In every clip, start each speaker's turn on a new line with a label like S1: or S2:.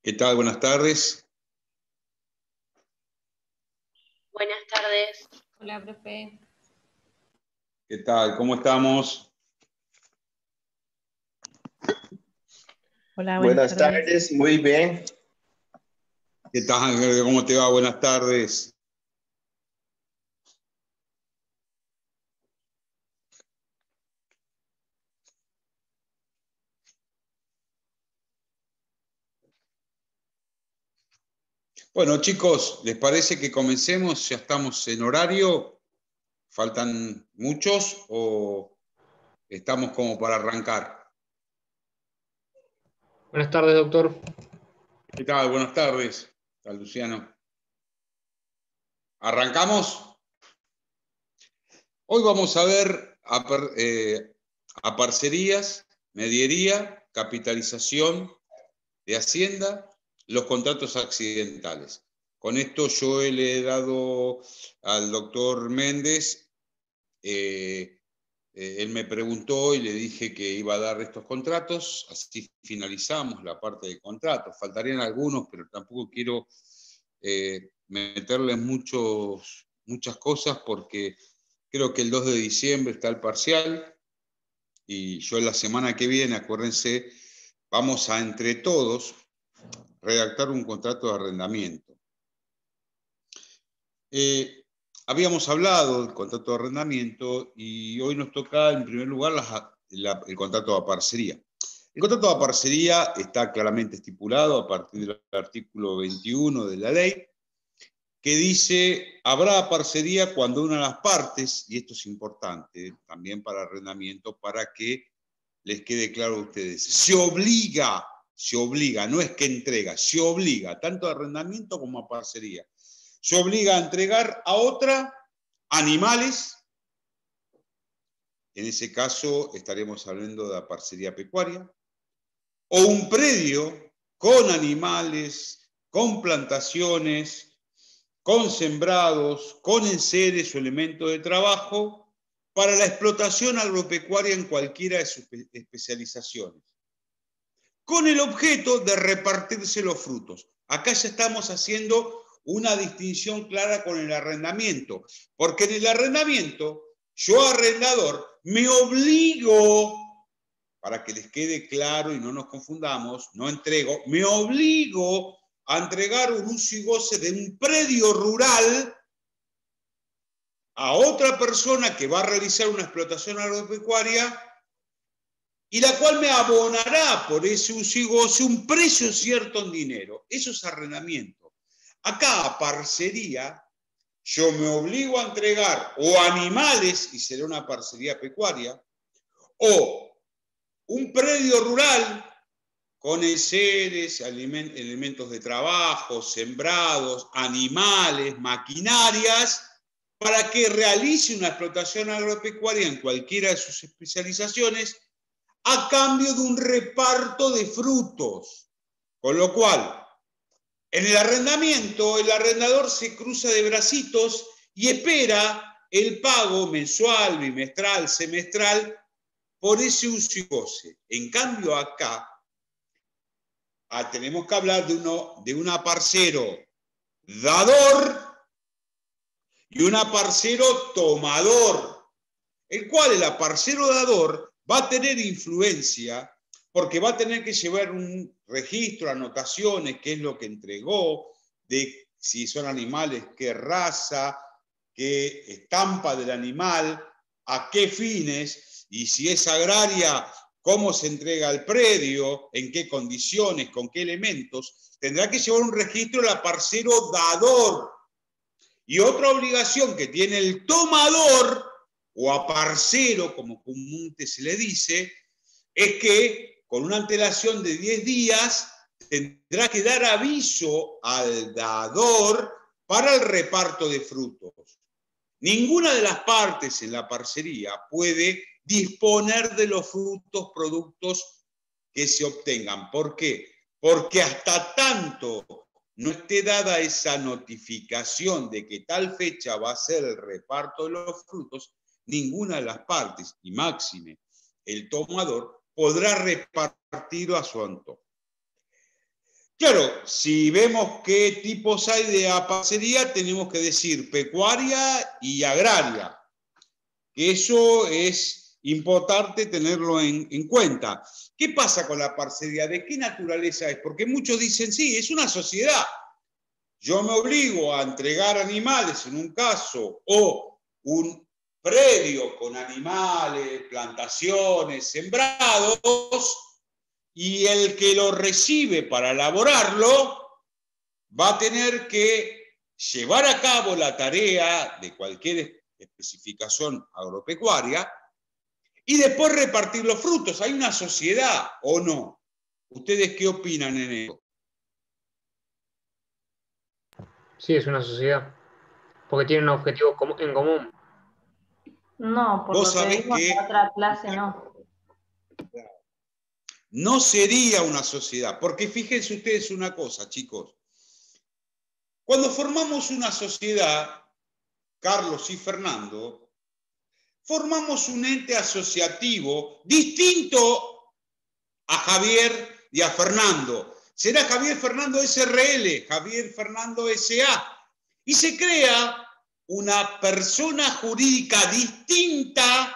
S1: ¿Qué tal? Buenas tardes.
S2: Buenas tardes.
S3: Hola, profe.
S1: ¿Qué tal? ¿Cómo estamos?
S3: Hola,
S4: Buenas tardes, muy bien.
S1: ¿Qué tal? ¿Cómo te va? Buenas tardes. Bueno, chicos, ¿les parece que comencemos? ¿Ya estamos en horario? ¿Faltan muchos o estamos como para arrancar?
S5: Buenas tardes, doctor.
S1: ¿Qué tal? Buenas tardes. ¿Qué tal, Luciano? ¿Arrancamos? Hoy vamos a ver a parcerías, mediería, capitalización de Hacienda, los contratos accidentales. Con esto yo le he dado al doctor Méndez, él me preguntó y le dije que iba a dar estos contratos, así finalizamos la parte de contratos. Faltarían algunos, pero tampoco quiero meterles muchas cosas porque creo que el 2 de diciembre está el parcial y yo la semana que viene, acuérdense, vamos a entre todos redactar un contrato de arrendamiento. Habíamos hablado del contrato de arrendamiento y hoy nos toca en primer lugar el contrato de parcería. El contrato de parcería está claramente estipulado a partir del artículo 21 de la ley, que dice, habrá parcería cuando una de las partes, y esto es importante también para arrendamiento, para que les quede claro a ustedes, se obliga, no es que entrega, se obliga, tanto a arrendamiento como a parcería, se obliga a entregar a otra animales, en ese caso estaremos hablando de la parcería pecuaria, o un predio con animales, con plantaciones, con sembrados, con enseres o elementos de trabajo, para la explotación agropecuaria en cualquiera de sus especializaciones, con el objeto de repartirse los frutos. Acá ya estamos haciendo una distinción clara con el arrendamiento, porque en el arrendamiento, yo arrendador, me obligo, para que les quede claro y no nos confundamos, no entrego, me obligo a entregar un uso y goce de un predio rural a otra persona que va a realizar una explotación agropecuaria y la cual me abonará por ese uso y goce un precio cierto en dinero. Eso es arrendamiento. Acá, a parcería, yo me obligo a entregar o animales, y será una parcería pecuaria, o un predio rural con enseres, elementos de trabajo, sembrados, animales, maquinarias, para que realice una explotación agropecuaria en cualquiera de sus especializaciones a cambio de un reparto de frutos. Con lo cual, en el arrendamiento, el arrendador se cruza de bracitos y espera el pago mensual, bimestral, semestral, por ese uso y goce. En cambio, acá tenemos que hablar de un aparcero dador y un aparcero tomador, el cual el aparcero dador va a tener influencia porque va a tener que llevar un registro, anotaciones, qué es lo que entregó, de si son animales, qué raza, qué estampa del animal, a qué fines, y si es agraria, cómo se entrega el predio, en qué condiciones, con qué elementos. Tendrá que llevar un registro el aparcero dador. Y otra obligación que tiene el tomador, o aparcero, como comúnmente se le dice, es que con una antelación de 10 días tendrá que dar aviso al dador para el reparto de frutos. Ninguna de las partes en la parcería puede disponer de los frutos, productos que se obtengan. ¿Por qué? Porque hasta tanto no esté dada esa notificación de que tal fecha va a ser el reparto de los frutos, ninguna de las partes, y máxime el tomador, podrá repartirlo a su antojo. Claro, si vemos qué tipos hay de parcería, tenemos que decir pecuaria y agraria. Eso es importante tenerlo en cuenta. ¿Qué pasa con la parcería? ¿De qué naturaleza es? Porque muchos dicen, sí, es una sociedad. Yo me obligo a entregar animales en un caso, o un predio con animales, plantaciones, sembrados, y el que lo recibe para elaborarlo va a tener que llevar a cabo la tarea de cualquier especificación agropecuaria y después repartir los frutos. ¿Hay una sociedad o no? ¿Ustedes qué opinan en eso?
S3: Sí, es una sociedad, porque tienen un objetivo en común.
S5: No, por
S1: Vos
S5: lo que
S1: sabés
S5: vimos en
S1: que
S5: la otra clase no.
S1: no sería una sociedad, porque fíjense ustedes una cosa, chicos. Cuando formamos una sociedad, Carlos y Fernando, formamos un ente asociativo distinto a Javier y a Fernando. Será Javier Fernando SRL, Javier Fernando SA. Y se crea una persona jurídica distinta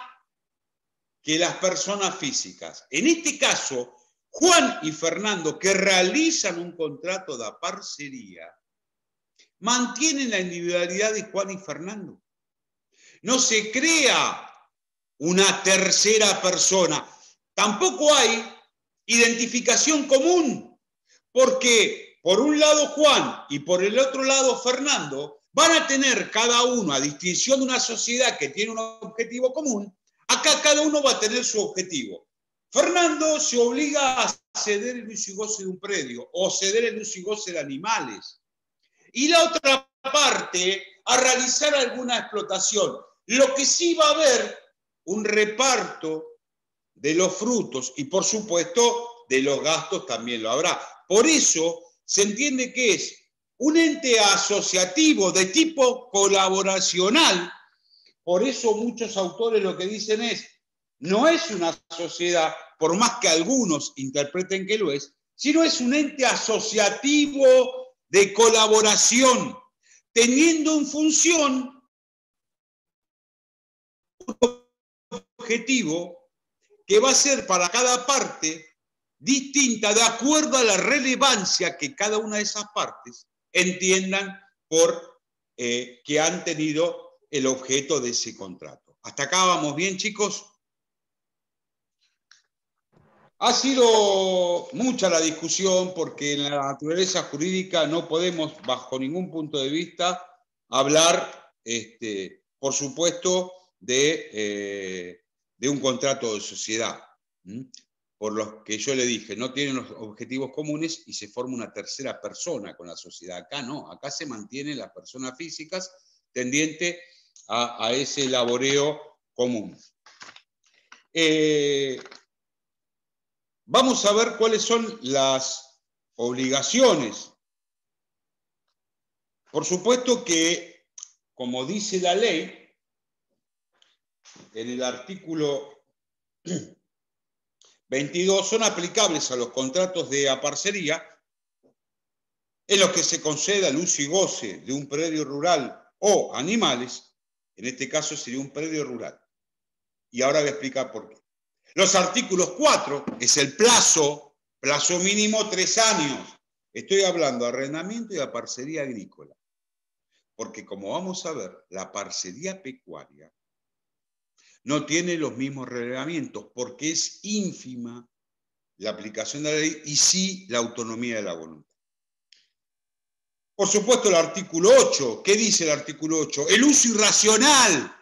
S1: que las personas físicas. En este caso, Juan y Fernando, que realizan un contrato de parcería, mantienen la individualidad de Juan y Fernando. No se crea una tercera persona. Tampoco hay identificación común, porque por un lado Juan y por el otro lado Fernando van a tener cada uno, a distinción de una sociedad que tiene un objetivo común, acá cada uno va a tener su objetivo. Fernando se obliga a ceder el uso y goce de un predio o ceder el uso y goce de animales. Y la otra parte a realizar alguna explotación. Lo que sí va a haber un reparto de los frutos y por supuesto de los gastos también lo habrá. Por eso se entiende que es un ente asociativo de tipo colaboracional. Por eso muchos autores lo que dicen es, no es una sociedad, por más que algunos interpreten que lo es, sino es un ente asociativo de colaboración, teniendo en función un objetivo que va a ser para cada parte distinta de acuerdo a la relevancia que cada una de esas partes entiendan por que han tenido el objeto de ese contrato. ¿Hasta acá vamos bien, chicos? Ha sido mucha la discusión porque en la naturaleza jurídica no podemos, bajo ningún punto de vista, hablar, por supuesto, de un contrato de sociedad. Por lo que yo le dije, no tienen los objetivos comunes y se forma una tercera persona con la sociedad. Acá no, acá se mantienen las personas físicas tendiente a ese laboreo común. Vamos a ver cuáles son las obligaciones. Por supuesto que, como dice la ley, en el artículo 22 son aplicables a los contratos de aparcería en los que se conceda el uso y goce de un predio rural o animales, en este caso sería un predio rural. Y ahora voy a explicar por qué. Los artículos 4 es el plazo mínimo 3 años. Estoy hablando de arrendamiento y de parcería agrícola. Porque como vamos a ver, la parcería pecuaria no tiene los mismos reglamentos porque es ínfima la aplicación de la ley y sí la autonomía de la voluntad. Por supuesto, el artículo 8. ¿Qué dice el artículo 8? El uso irracional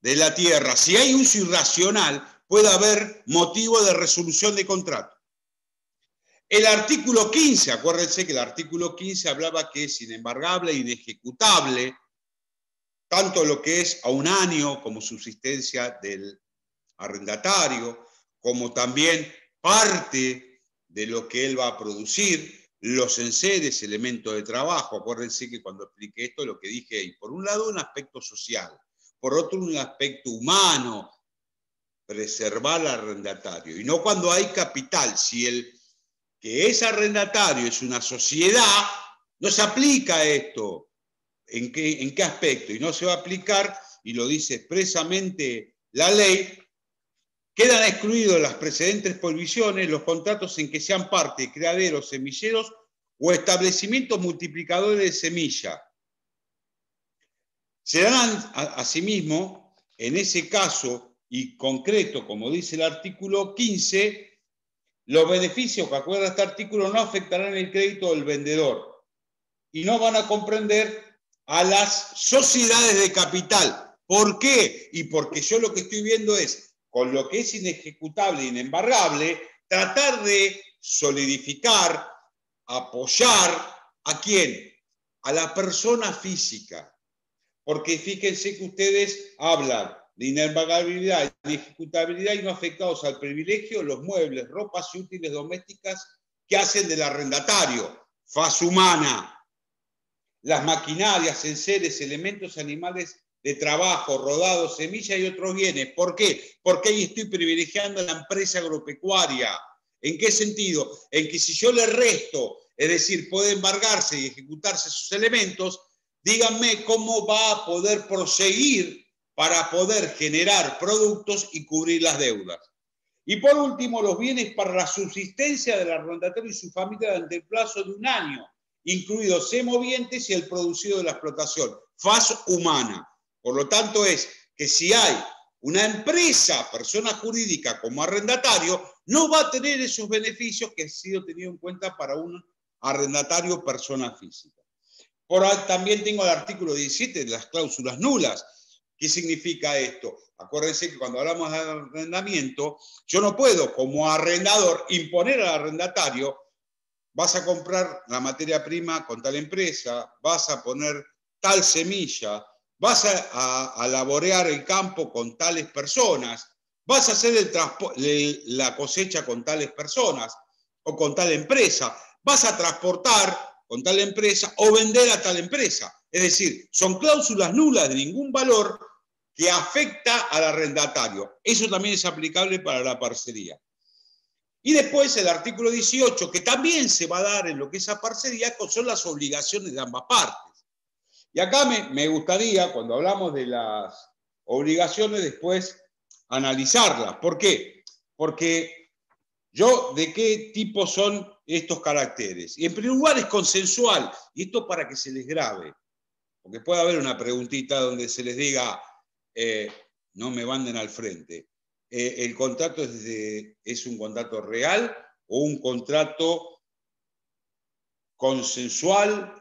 S1: de la tierra. Si hay uso irracional, puede haber motivo de resolución de contrato. El artículo 15, acuérdense que el artículo 15 hablaba que es inembargable e inejecutable, tanto lo que es a un año como subsistencia del arrendatario, como también parte de lo que él va a producir, los enseres, elementos de trabajo. Acuérdense que cuando expliqué esto, lo que dije ahí, por un lado un aspecto social, por otro un aspecto humano, preservar al arrendatario, y no cuando hay capital. Si el que es arrendatario, es una sociedad, no se aplica esto. ¿En qué aspecto? Y no se va a aplicar, y lo dice expresamente la ley, quedan excluidos las precedentes prohibiciones los contratos en que sean parte criaderos, semilleros o establecimientos multiplicadores de semilla. Se darán asimismo, en ese caso y concreto, como dice el artículo 15, los beneficios que acuerda este artículo no afectarán el crédito del vendedor y no van a comprender a las sociedades de capital. ¿Por qué? Y porque yo lo que estoy viendo es, con lo que es inejecutable e inembargable, tratar de solidificar, apoyar, ¿a quién? A la persona física. Porque fíjense que ustedes hablan de inembargabilidad y ejecutabilidad y no afectados al privilegio, los muebles, ropas y útiles domésticas que hacen del arrendatario, faz humana, las maquinarias, enseres, elementos animales de trabajo, rodados, semillas y otros bienes. ¿Por qué? Porque ahí estoy privilegiando a la empresa agropecuaria. ¿En qué sentido? En que si yo le resto, es decir, puede embargarse y ejecutarse esos elementos, díganme cómo va a poder proseguir para poder generar productos y cubrir las deudas. Y por último, los bienes para la subsistencia del arrendatario y su familia durante el plazo de 1 año, incluidos semovientes y el producido de la explotación, faz humana. Por lo tanto, es que si hay una empresa, persona jurídica como arrendatario, no va a tener esos beneficios que han sido tenidos en cuenta para un arrendatario persona física. También tengo el artículo 17 de las cláusulas nulas. ¿Qué significa esto? Acuérdense que cuando hablamos de arrendamiento, yo no puedo como arrendador imponer al arrendatario: vas a comprar la materia prima con tal empresa, vas a poner tal semilla, vas a laborear el campo con tales personas, vas a hacer la cosecha con tales personas o con tal empresa, vas a transportar con tal empresa o vender a tal empresa. Es decir, son cláusulas nulas de ningún valor que afecta al arrendatario. Eso también es aplicable para la parcería. Y después el artículo 18, que también se va a dar en lo que es la parcería, son las obligaciones de ambas partes. Y acá me gustaría, cuando hablamos de las obligaciones, después analizarlas. ¿Por qué? Porque ¿de qué tipo son estos caracteres? Y en primer lugar es consensual, y esto para que se les grabe, porque puede haber una preguntita donde se les diga, no me manden al frente. ¿El contrato es un contrato real o un contrato consensual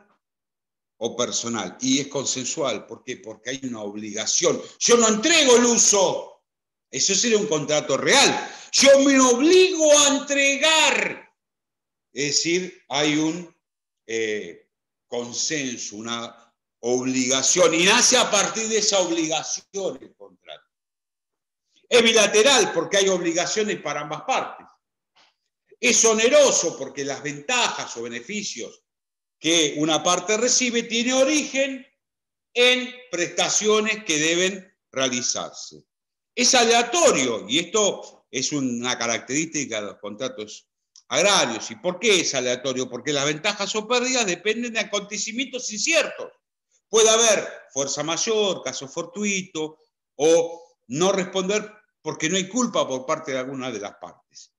S1: o personal? Y es consensual. ¿Por qué? Porque hay una obligación. Yo no entrego el uso. Eso sería un contrato real. Yo me obligo a entregar. Es decir, hay un consenso, una obligación. Y nace a partir de esa obligación el contrato. Es bilateral porque hay obligaciones para ambas partes. Es oneroso porque las ventajas o beneficios que una parte recibe tiene origen en prestaciones que deben realizarse. Es aleatorio, y esto es una característica de los contratos agrarios. ¿Y por qué es aleatorio? Porque las ventajas o pérdidas dependen de acontecimientos inciertos. Puede haber fuerza mayor, caso fortuito, o no responder porque no hay culpa por parte de alguna de las partes.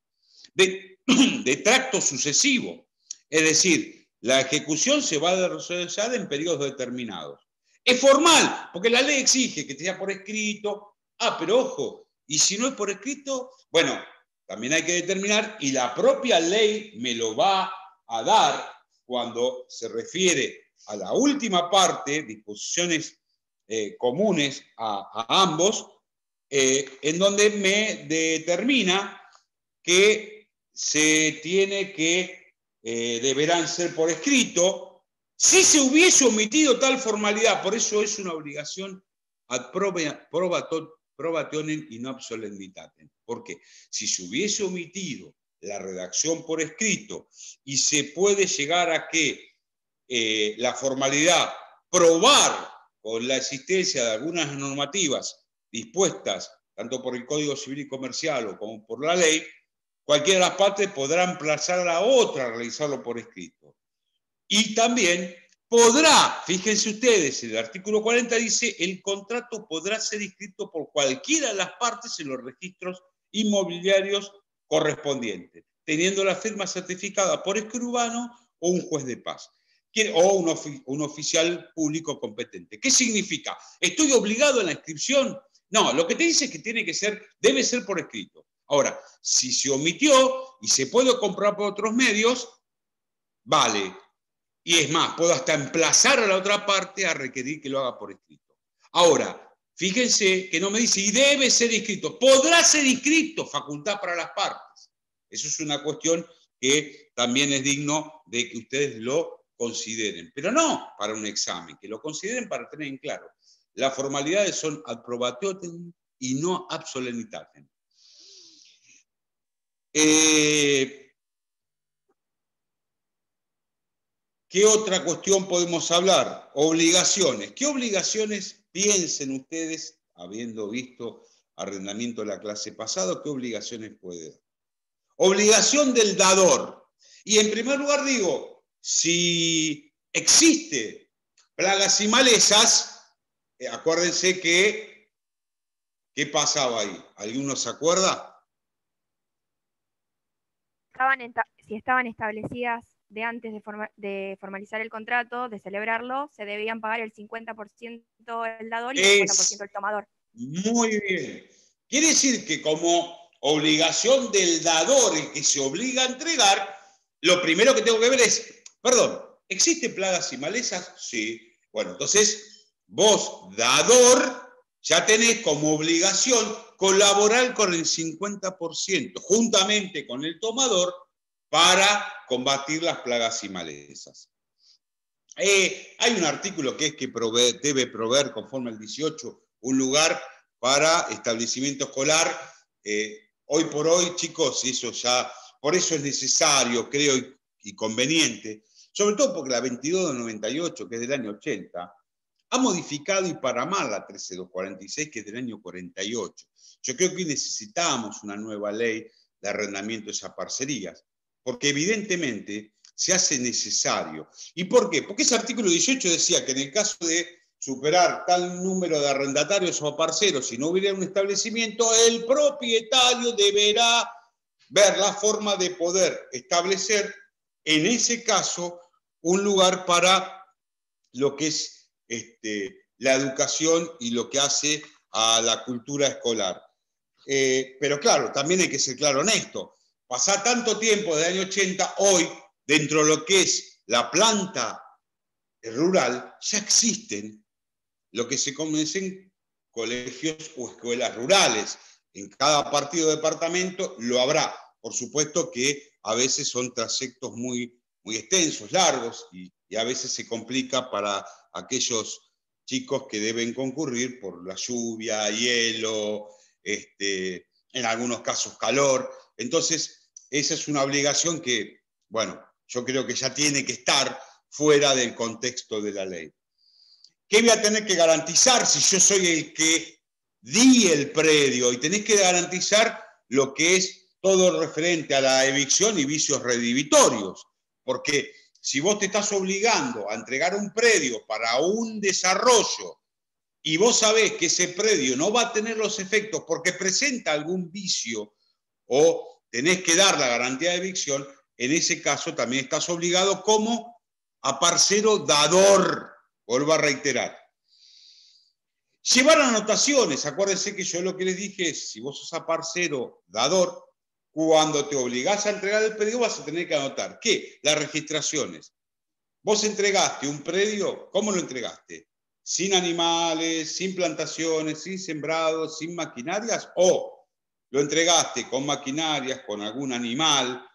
S1: De tracto sucesivo, es decir, la ejecución se va a desarrollar en periodos determinados. Es formal, porque la ley exige que sea por escrito. Pero ojo, y si no es por escrito, bueno, también hay que determinar, y la propia ley me lo va a dar cuando se refiere a la última parte, disposiciones comunes a ambos, en donde me determina que se tiene que, deberán ser por escrito, si se hubiese omitido tal formalidad. Por eso es una obligación ad probationem y no ab solemnitatem. ¿Por qué? Si se hubiese omitido la redacción por escrito y se puede llegar a que la formalidad probar con la existencia de algunas normativas dispuestas tanto por el Código Civil y Comercial o como por la ley, cualquiera de las partes podrá emplazar a la otra a realizarlo por escrito. Y también podrá, fíjense ustedes, el artículo 40 dice, el contrato podrá ser inscrito por cualquiera de las partes en los registros inmobiliarios correspondientes, teniendo la firma certificada por escribano o un juez de paz, o un oficial público competente. ¿Qué significa? ¿Estoy obligado a la inscripción? No, lo que te dice es que debe ser por escrito. Ahora, si se omitió y se puede comprar por otros medios, vale. Y es más, puedo hasta emplazar a la otra parte a requerir que lo haga por escrito. Ahora, fíjense que no me dice, y debe ser inscrito. Podrá ser inscrito, facultad para las partes. Eso es una cuestión que también es digno de que ustedes lo consideren. Pero no para un examen, que lo consideren para tener en claro. Las formalidades son ad probationem y no ad solemnitatem. ¿Qué otra cuestión podemos hablar? Obligaciones. ¿Qué obligaciones piensen ustedes, habiendo visto arrendamiento de la clase pasada, qué obligaciones puede dar? Obligación del dador. Y en primer lugar digo, si existe plagas y malezas, acuérdense que, ¿qué pasaba ahí? ¿Alguno se acuerda?
S6: Si estaban establecidas de antes de formalizar el contrato, de celebrarlo, se debían pagar el 50% el dador y el 50% el tomador.
S1: Muy bien. Quiere decir que como obligación del dador, el que se obliga a entregar, lo primero que tengo que ver es, perdón, ¿existen plagas y malezas? Sí. Bueno, entonces vos, dador, ya tenés como obligación colaborar con el 50%, juntamente con el tomador, para combatir las plagas y malezas. Hay un artículo que es que debe proveer, conforme al 18, un lugar para establecimiento escolar. Hoy por hoy, chicos, eso ya, por eso es necesario, creo, y conveniente, sobre todo porque la 2298, que es del año 80, ha modificado y para mal la 13246, que es del año 48. Yo creo que hoy necesitamos una nueva ley de arrendamiento de esas parcerías, porque evidentemente se hace necesario. ¿Y por qué? Porque ese artículo 18 decía que en el caso de superar tal número de arrendatarios o parceros, si no hubiera un establecimiento, el propietario deberá ver la forma de poder establecer, en ese caso, un lugar para lo que es la educación y lo que hace a la cultura escolar. Pero claro, también hay que ser claro en esto. Pasar tanto tiempo desde el año 80, hoy, dentro de lo que es la planta rural, ya existen lo que se conocen colegios o escuelas rurales. En cada partido de departamento lo habrá. Por supuesto que a veces son trayectos muy, muy extensos, largos, y a veces se complica para aquellos chicos que deben concurrir por la lluvia, hielo, en algunos casos calor. Entonces, esa es una obligación que, bueno, yo creo que ya tiene que estar fuera del contexto de la ley. ¿Qué voy a tener que garantizar si yo soy el que di el predio? Y tenés que garantizar lo que es todo referente a la evicción y vicios redivitorios. Porque si vos te estás obligando a entregar un predio para un desarrollo y vos sabés que ese predio no va a tener los efectos porque presenta algún vicio o tenés que dar la garantía de evicción, en ese caso también estás obligado como aparcero dador. Vuelvo a reiterar. Llevar anotaciones. Acuérdense que yo lo que les dije es, si vos sos aparcero dador, cuando te obligás a entregar el predio vas a tener que anotar. ¿Qué? Las registraciones. Vos entregaste un predio, ¿cómo lo entregaste? Sin animales, sin plantaciones, sin sembrados, sin maquinarias, o lo entregaste con maquinarias, con algún animal,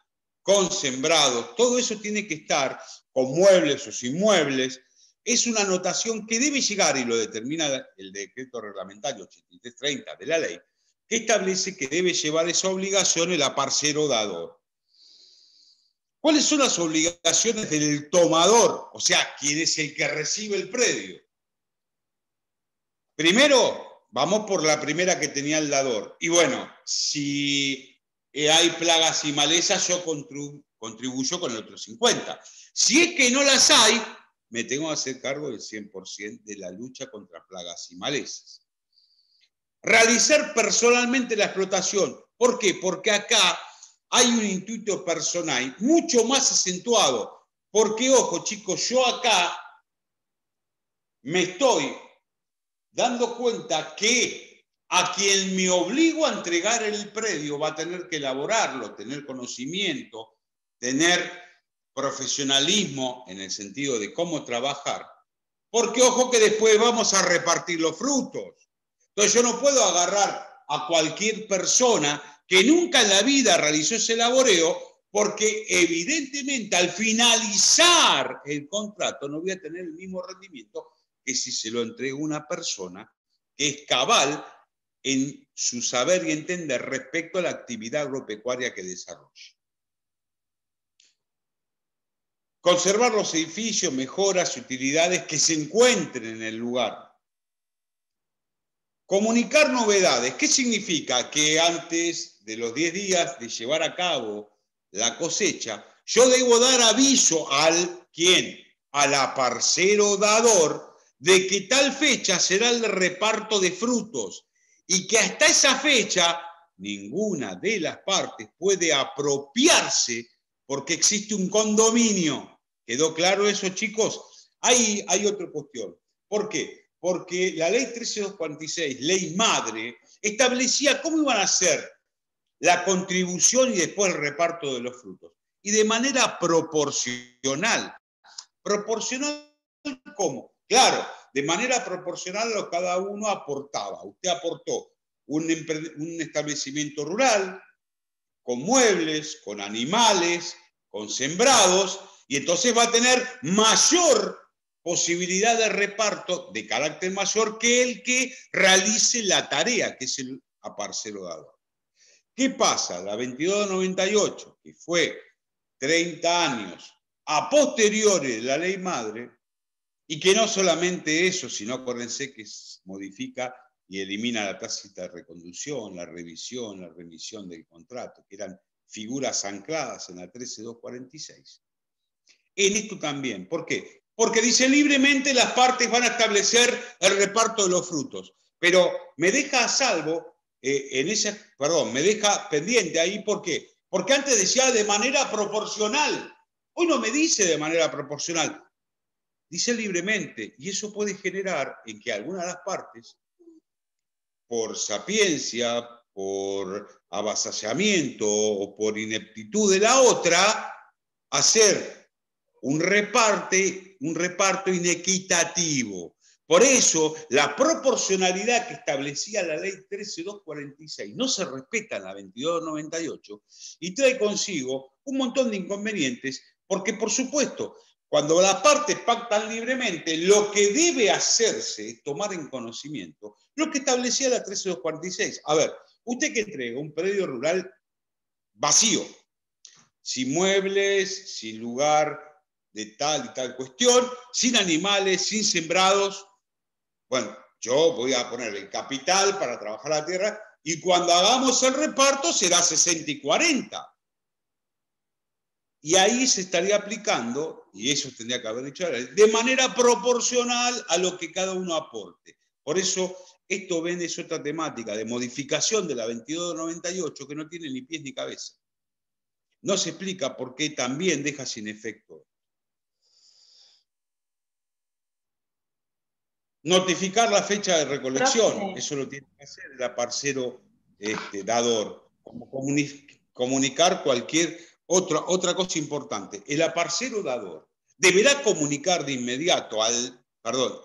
S1: con sembrados. Todo eso tiene que estar con muebles o sin muebles. Es una anotación que debe llegar, y lo determina el decreto reglamentario 8330 de la ley, que establece que debe llevar esa obligación el aparcero dador. ¿Cuáles son las obligaciones del tomador? O sea, ¿quién es el que recibe el predio? Primero, vamos por la primera que tenía el dador. Y bueno, si hay plagas y malezas, yo contribuyo con el otro 50%. Si es que no las hay, me tengo que hacer cargo del 100% de la lucha contra plagas y malezas. Realizar personalmente la explotación. ¿Por qué? Porque acá hay un intuito personal mucho más acentuado. Porque, ojo, chicos, yo acá me estoy dando cuenta que a quien me obligo a entregar el predio va a tener que elaborarlo, tener conocimiento, tener profesionalismo en el sentido de cómo trabajar. Porque, ojo, que después vamos a repartir los frutos. Entonces yo no puedo agarrar a cualquier persona que nunca en la vida realizó ese laboreo, porque evidentemente al finalizar el contrato no voy a tener el mismo rendimiento que si se lo entrego a una persona que es cabal en su saber y entender respecto a la actividad agropecuaria que desarrolla. Conservar los edificios, mejoras y utilidades que se encuentren en el lugar. Comunicar novedades. ¿Qué significa? Que antes de los 10 días de llevar a cabo la cosecha, yo debo dar aviso al ¿quién? Al aparcero dador de que tal fecha será el reparto de frutos y que hasta esa fecha ninguna de las partes puede apropiarse porque existe un condominio. ¿Quedó claro eso, chicos? Hay otra cuestión. ¿Por qué? Porque la ley 13246, ley madre, establecía cómo iban a hacer la contribución y después el reparto de los frutos. Y de manera proporcional. ¿Proporcional cómo? Claro, de manera proporcional a lo que cada uno aportaba. Usted aportó un establecimiento rural, con muebles, con animales, con sembrados, y entonces va a tener mayor posibilidad de reparto de carácter mayor que el que realice la tarea, que es el aparcero dador. ¿Qué pasa? La 2298, que fue 30 años a posteriori de la ley madre, y que no solamente eso, sino acuérdense que modifica y elimina la tácita de reconducción, la revisión, la remisión del contrato, que eran figuras ancladas en la 13246. En esto también. ¿Por qué? Porque dice libremente las partes van a establecer el reparto de los frutos. Pero me deja a salvo, me deja pendiente ahí. ¿Por qué? Porque antes decía de manera proporcional. Hoy no me dice de manera proporcional. Dice libremente. Y eso puede generar en que algunas de las partes, por sapiencia, por avasallamiento o por ineptitud de la otra, hacer un reparto inequitativo. Por eso, la proporcionalidad que establecía la ley 13246 no se respeta en la 2298 y trae consigo un montón de inconvenientes, porque, por supuesto, cuando las partes pactan libremente, lo que debe hacerse es tomar en conocimiento lo que establecía la 13246. A ver, usted que entrega un predio rural vacío, sin muebles, sin lugar de tal y tal cuestión, sin animales, sin sembrados. Bueno, yo voy a poner el capital para trabajar la tierra y cuando hagamos el reparto será 60 y 40. Y ahí se estaría aplicando, y eso tendría que haber dicho, de manera proporcional a lo que cada uno aporte. Por eso, esto ven es otra temática de modificación de la 2298 que no tiene ni pies ni cabeza. No se explica por qué también deja sin efecto. Notificar la fecha de recolección, eso lo tiene que hacer el aparcero dador. Como comunicar cualquier otra cosa importante. El aparcero dador deberá comunicar de inmediato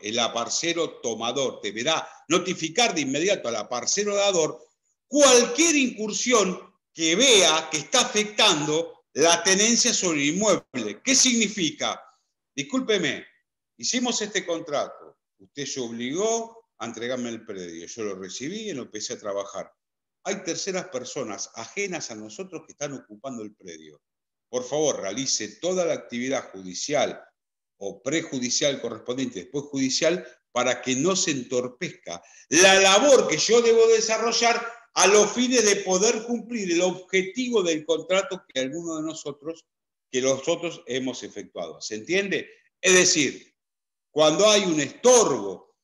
S1: el aparcero tomador deberá notificar de inmediato al aparcero dador cualquier incursión que vea que está afectando la tenencia sobre el inmueble. ¿Qué significa? Discúlpeme, hicimos este contrato. Usted se obligó a entregarme el predio. Yo lo recibí y lo empecé a trabajar. Hay terceras personas ajenas a nosotros que están ocupando el predio. Por favor, realice toda la actividad judicial o prejudicial correspondiente, después judicial, para que no se entorpezca la labor que yo debo desarrollar a los fines de poder cumplir el objetivo del contrato que algunos de nosotros, hemos efectuado. ¿Se entiende? Es decir, cuando hay un estorbo,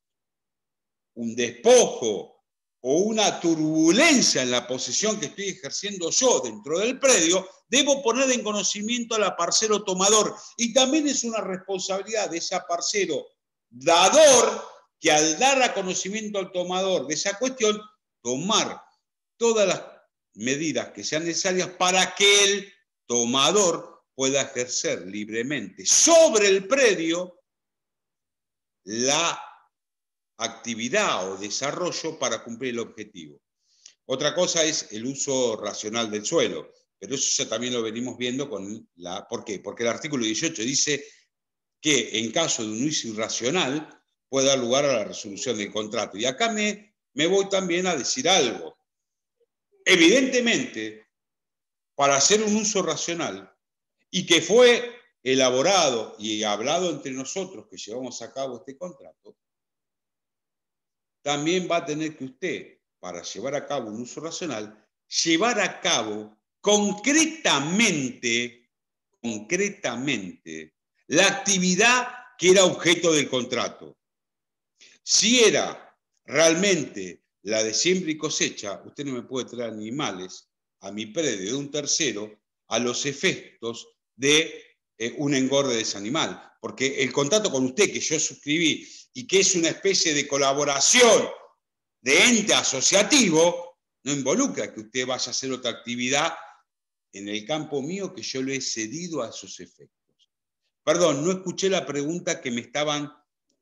S1: un despojo o una turbulencia en la posición que estoy ejerciendo yo dentro del predio, debo poner en conocimiento al aparcero tomador. Y también es una responsabilidad de ese aparcero dador que al dar a conocimiento al tomador de esa cuestión, tomar todas las medidas que sean necesarias para que el tomador pueda ejercer libremente sobre el predio la actividad o desarrollo para cumplir el objetivo. Otra cosa es el uso racional del suelo, pero eso ya también lo venimos viendo con la... ¿Por qué? Porque el artículo 18 dice que en caso de un uso irracional puede dar lugar a la resolución del contrato. Y acá me voy también a decir algo. Evidentemente, para hacer un uso racional y que fue elaborado y hablado entre nosotros que llevamos a cabo este contrato, también va a tener que usted, para llevar a cabo un uso racional, llevar a cabo concretamente la actividad que era objeto del contrato. Si era realmente la de siembra y cosecha, usted no me puede traer animales a mi predio de un tercero a los efectos de un engorde de ese animal. Porque el contrato con usted que yo suscribí y que es una especie de colaboración de ente asociativo, no involucra que usted vaya a hacer otra actividad en el campo mío que yo le he cedido a esos efectos. Perdón, no escuché la pregunta que me estaban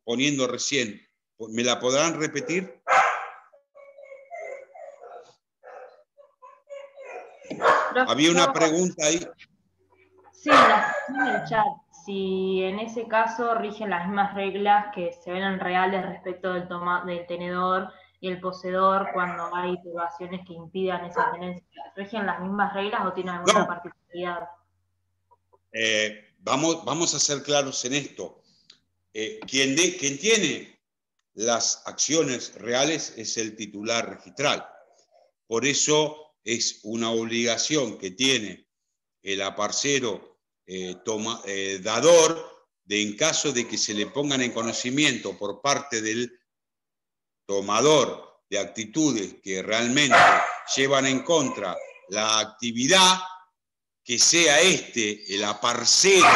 S1: poniendo recién. ¿Me la podrán repetir? Había una pregunta ahí.
S5: Sí, la en el chat. Si en ese caso rigen las mismas reglas que se ven reales respecto del tenedor y el poseedor cuando hay privaciones que impidan esa tenencia. ¿Rigen las mismas reglas o tienen alguna particularidad?
S1: Vamos a ser claros en esto. Quien tiene las acciones reales es el titular registral. Por eso es una obligación que tiene el aparcero dador de, en caso de que se le pongan en conocimiento por parte del tomador de actitudes que realmente llevan en contra la actividad, que sea el aparcero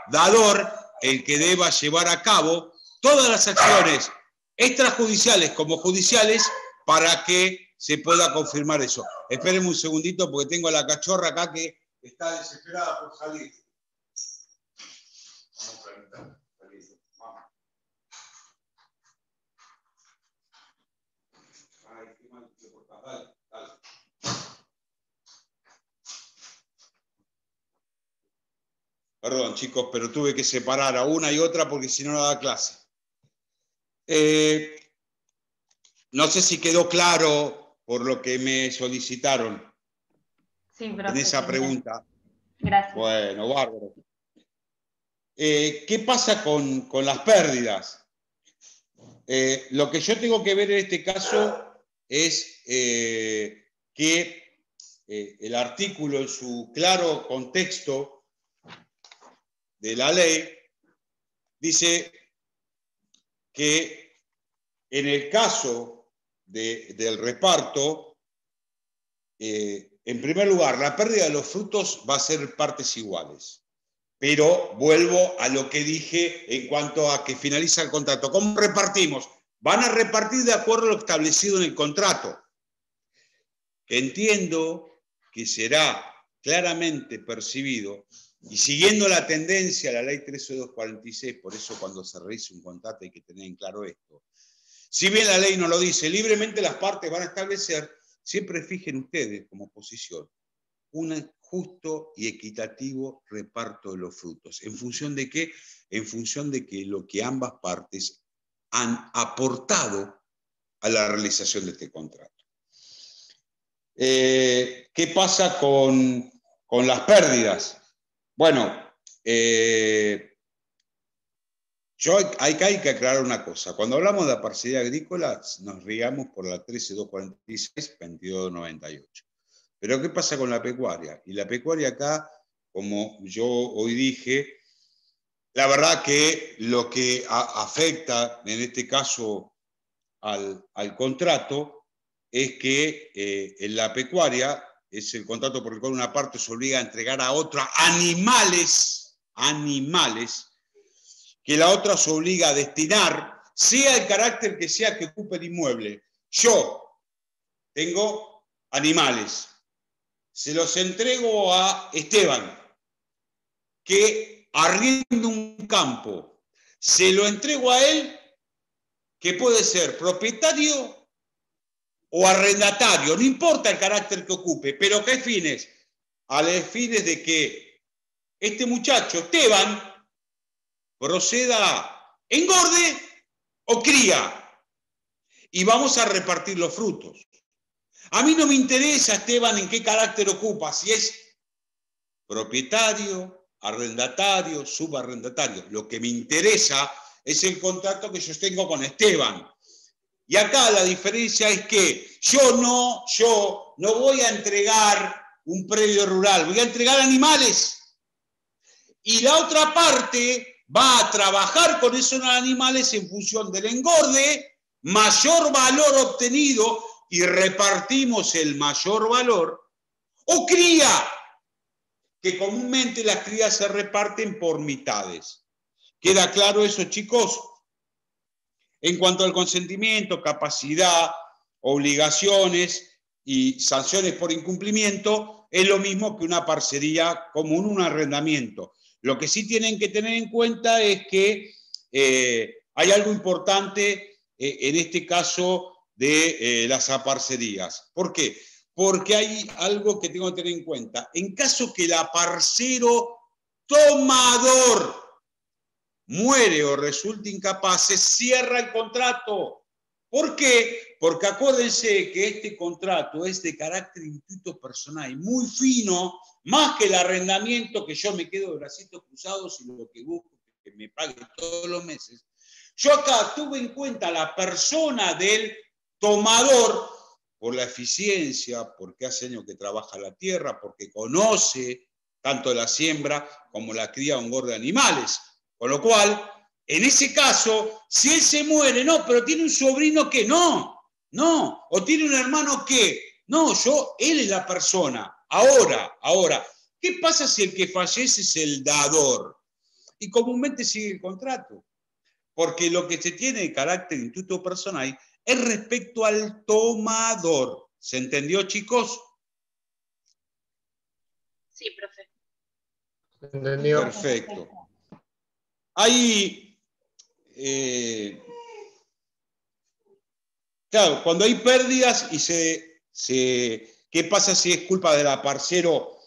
S1: dador el que deba llevar a cabo todas las acciones extrajudiciales como judiciales para que se pueda confirmar eso. Espérenme un segundito porque tengo a la cachorra acá que está desesperada por salir. Vamos a preguntar. Vamos. Ay, qué mal te portás. Dale, dale. Perdón, chicos, pero tuve que separar a una y otra porque si no da clase. No sé si quedó claro por lo que me solicitaron en esa pregunta.
S5: Gracias.
S1: Bueno, bárbaro. ¿Qué pasa con las pérdidas? Lo que yo tengo que ver en este caso es que el artículo en su claro contexto de la ley dice que en el caso del reparto, en primer lugar, la pérdida de los frutos va a ser partes iguales. Pero vuelvo a lo que dije en cuanto a que finaliza el contrato. ¿Cómo repartimos? Van a repartir de acuerdo a lo establecido en el contrato. Que entiendo que será claramente percibido, y siguiendo la tendencia a la ley 13246, por eso cuando se realiza un contrato hay que tener en claro esto. Si bien la ley no lo dice, libremente las partes van a establecer, siempre fijen ustedes como posición, un justo y equitativo reparto de los frutos. ¿En función de qué? En función de que lo que ambas partes han aportado a la realización de este contrato. ¿Qué pasa con las pérdidas? Bueno, Acá hay que aclarar una cosa. Cuando hablamos de la parcialidad agrícola, nos guiamos por la 13246, 2298. Pero ¿qué pasa con la pecuaria? Y la pecuaria acá, como yo hoy dije, la verdad que lo que afecta, en este caso, al contrato, es que en la pecuaria es el contrato por el cual una parte se obliga a entregar a otra animales, que la otra se obliga a destinar, sea el carácter que sea que ocupe el inmueble. Yo tengo animales, se los entrego a Esteban, que arrienda un campo, se lo entrego a él, que puede ser propietario o arrendatario, no importa el carácter que ocupe, pero ¿qué fines? A los fines de que este muchacho, Esteban, proceda, engorde o cría, y vamos a repartir los frutos. A mí no me interesa, Esteban, en qué carácter ocupa, si es propietario, arrendatario, subarrendatario. Lo que me interesa es el contrato que yo tengo con Esteban. Y acá la diferencia es que yo no voy a entregar un predio rural, voy a entregar animales. Y la otra parte va a trabajar con esos animales en función del engorde, mayor valor obtenido, y repartimos el mayor valor, o cría, que comúnmente las crías se reparten por mitades. ¿Queda claro eso, chicos? En cuanto al consentimiento, capacidad, obligaciones y sanciones por incumplimiento, es lo mismo que una parcería común, un arrendamiento. Lo que sí tienen que tener en cuenta es que hay algo importante en este caso de las aparcerías. ¿Por qué? Porque hay algo que tengo que tener en cuenta. En caso que el aparcero tomador muere o resulte incapaz, se cierra el contrato. ¿Por qué? Porque acuérdense que este contrato es de carácter intuito personal, muy fino, más que el arrendamiento, que yo me quedo de bracitos cruzados y lo que busco es que me pague todos los meses. Yo acá tuve en cuenta la persona del tomador por la eficiencia, porque hace años que trabaja la tierra, porque conoce tanto la siembra como la cría o engorde de animales. Con lo cual, en ese caso, si él se muere, no, pero tiene un sobrino que no, o tiene un hermano que, no, él es la persona. Ahora, ¿qué pasa si el que fallece es el dador? Y comúnmente sigue el contrato, porque lo que se tiene de carácter intuito personal es respecto al tomador. ¿Se entendió, chicos?
S2: Sí, profe.
S3: ¿Entendido?
S1: Perfecto. Hay, claro, cuando hay pérdidas y ¿qué pasa si es culpa del aparcero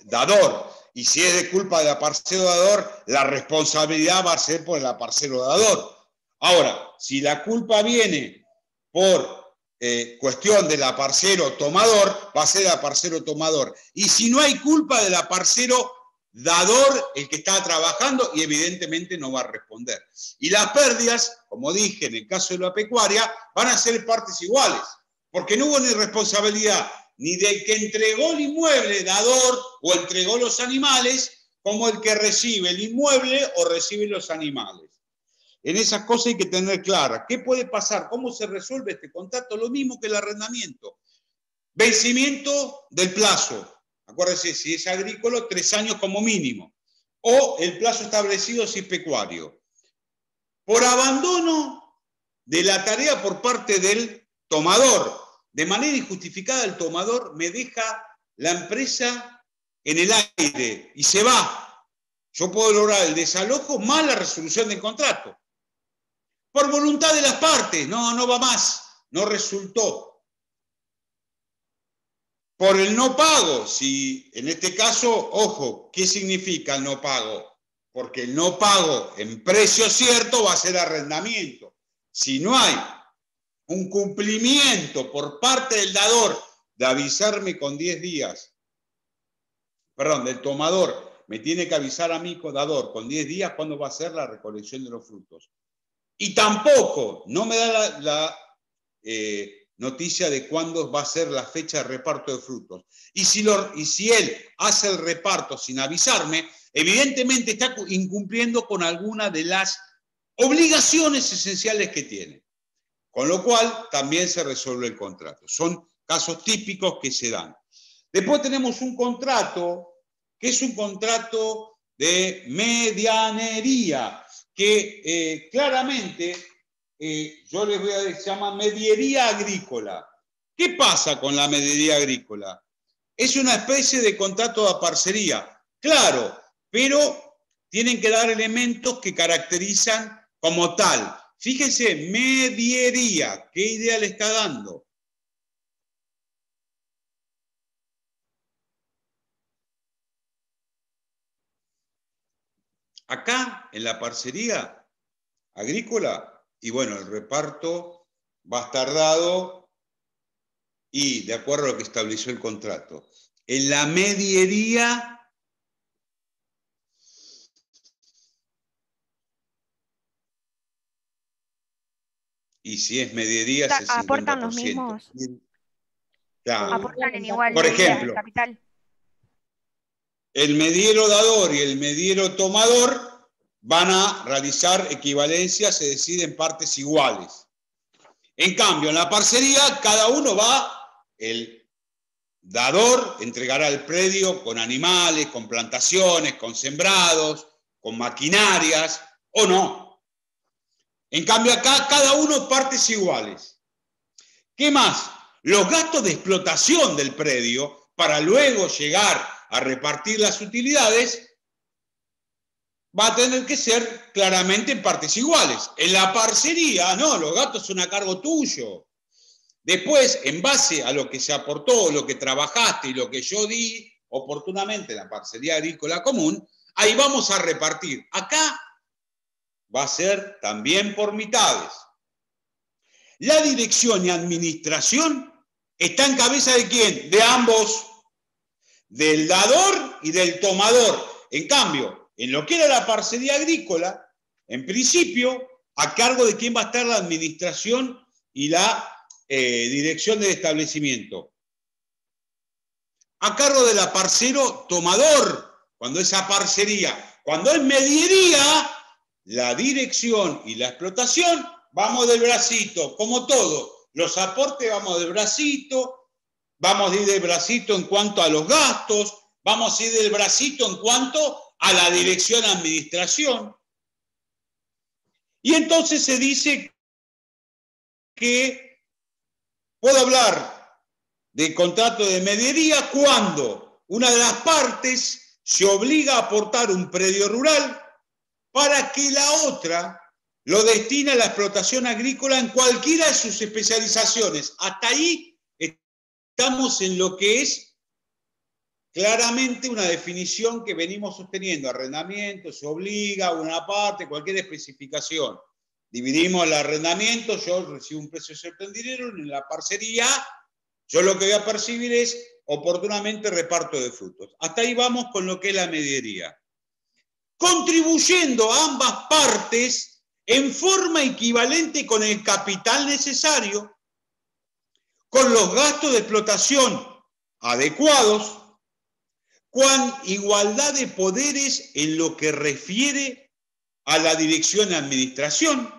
S1: dador? Y si es de culpa del aparcero dador, la responsabilidad va a ser por el aparcero dador. Ahora, si la culpa viene por cuestión del aparcero tomador, va a ser el aparcero tomador. Y si no hay culpa del aparcero dador, el que está trabajando, y evidentemente no va a responder. Y las pérdidas, como dije, en el caso de la pecuaria, van a ser partes iguales, porque no hubo ni responsabilidad ni del que entregó el inmueble, dador, o entregó los animales, como el que recibe el inmueble o recibe los animales. En esas cosas hay que tener clara. ¿Qué puede pasar? ¿Cómo se resuelve este contrato? Lo mismo que el arrendamiento. Vencimiento del plazo. Acuérdense, si es agrícola, 3 años como mínimo. O el plazo establecido si es pecuario. Por abandono de la tarea por parte del tomador. De manera injustificada, el tomador me deja la empresa en el aire y se va. Yo puedo lograr el desalojo más la resolución del contrato. Por voluntad de las partes, no va más, no resultó. Por el no pago, si en este caso, ojo, ¿qué significa el no pago? Porque el no pago en precio cierto va a ser arrendamiento. Si no hay un cumplimiento por parte del dador de avisarme con 10 días, perdón, del tomador, me tiene que avisar a mí, dador, con 10 días cuándo va a ser la recolección de los frutos. Y tampoco, no me da la noticia de cuándo va a ser la fecha de reparto de frutos. Y si él hace el reparto sin avisarme, evidentemente está incumpliendo con alguna de las obligaciones esenciales que tiene. Con lo cual, también se resuelve el contrato. Son casos típicos que se dan. Después tenemos un contrato, que es un contrato de medianería, que claramente yo les voy a decir, se llama mediería agrícola. ¿Qué pasa con la mediería agrícola? Es una especie de contrato de parcería, claro, pero tienen que dar elementos que caracterizan como tal. Fíjense, mediería, ¿qué idea le está dando? Acá, en la parcería agrícola, y bueno, el reparto va a estar dado y de acuerdo a lo que estableció el contrato. En la mediería, y si es mediería, es el 50%.
S6: ¿Aportan los mismos?
S1: Claro.
S6: ¿Aportan en igual
S1: Por
S6: medida
S1: ejemplo,
S6: el capital?
S1: El mediero dador y el mediero tomador van a realizar equivalencias, se deciden partes iguales. En cambio, en la parcería, cada uno va, el dador entregará el predio con animales, con plantaciones, con sembrados, con maquinarias, o no. En cambio, acá, cada uno partes iguales. ¿Qué más? Los gastos de explotación del predio, para luego llegar a repartir las utilidades, va a tener que ser claramente en partes iguales. En la parcería, no, los gastos son a cargo tuyo. Después, en base a lo que se aportó, lo que trabajaste y lo que yo di oportunamente en la parcería agrícola común, ahí vamos a repartir. Acá va a ser también por mitades. La dirección y administración está en cabeza ¿de quién? De ambos, del dador y del tomador. En cambio, en lo que era la parcería agrícola, en principio, a cargo de quién va a estar la administración y la dirección del establecimiento. A cargo del parcero tomador, cuando es a parcería. Cuando es mediería, la dirección y la explotación, vamos del bracito, como todo. Los aportes vamos del bracito, vamos a ir del bracito en cuanto a los gastos, vamos a ir del bracito en cuanto a la dirección administración. Y entonces se dice que puedo hablar de contrato de mediería cuando una de las partes se obliga a aportar un predio rural para que la otra lo destine a la explotación agrícola en cualquiera de sus especializaciones. Hasta ahí estamos en lo que es claramente una definición que venimos sosteniendo. Arrendamiento, se obliga a una parte, cualquier especificación. Dividimos el arrendamiento, yo recibo un precio cierto en dinero, en la parcería, yo lo que voy a percibir es oportunamente reparto de frutos. Hasta ahí vamos con lo que es la mediería. Contribuyendo a ambas partes en forma equivalente con el capital necesario, con los gastos de explotación adecuados, con igualdad de poderes en lo que refiere a la dirección y administración,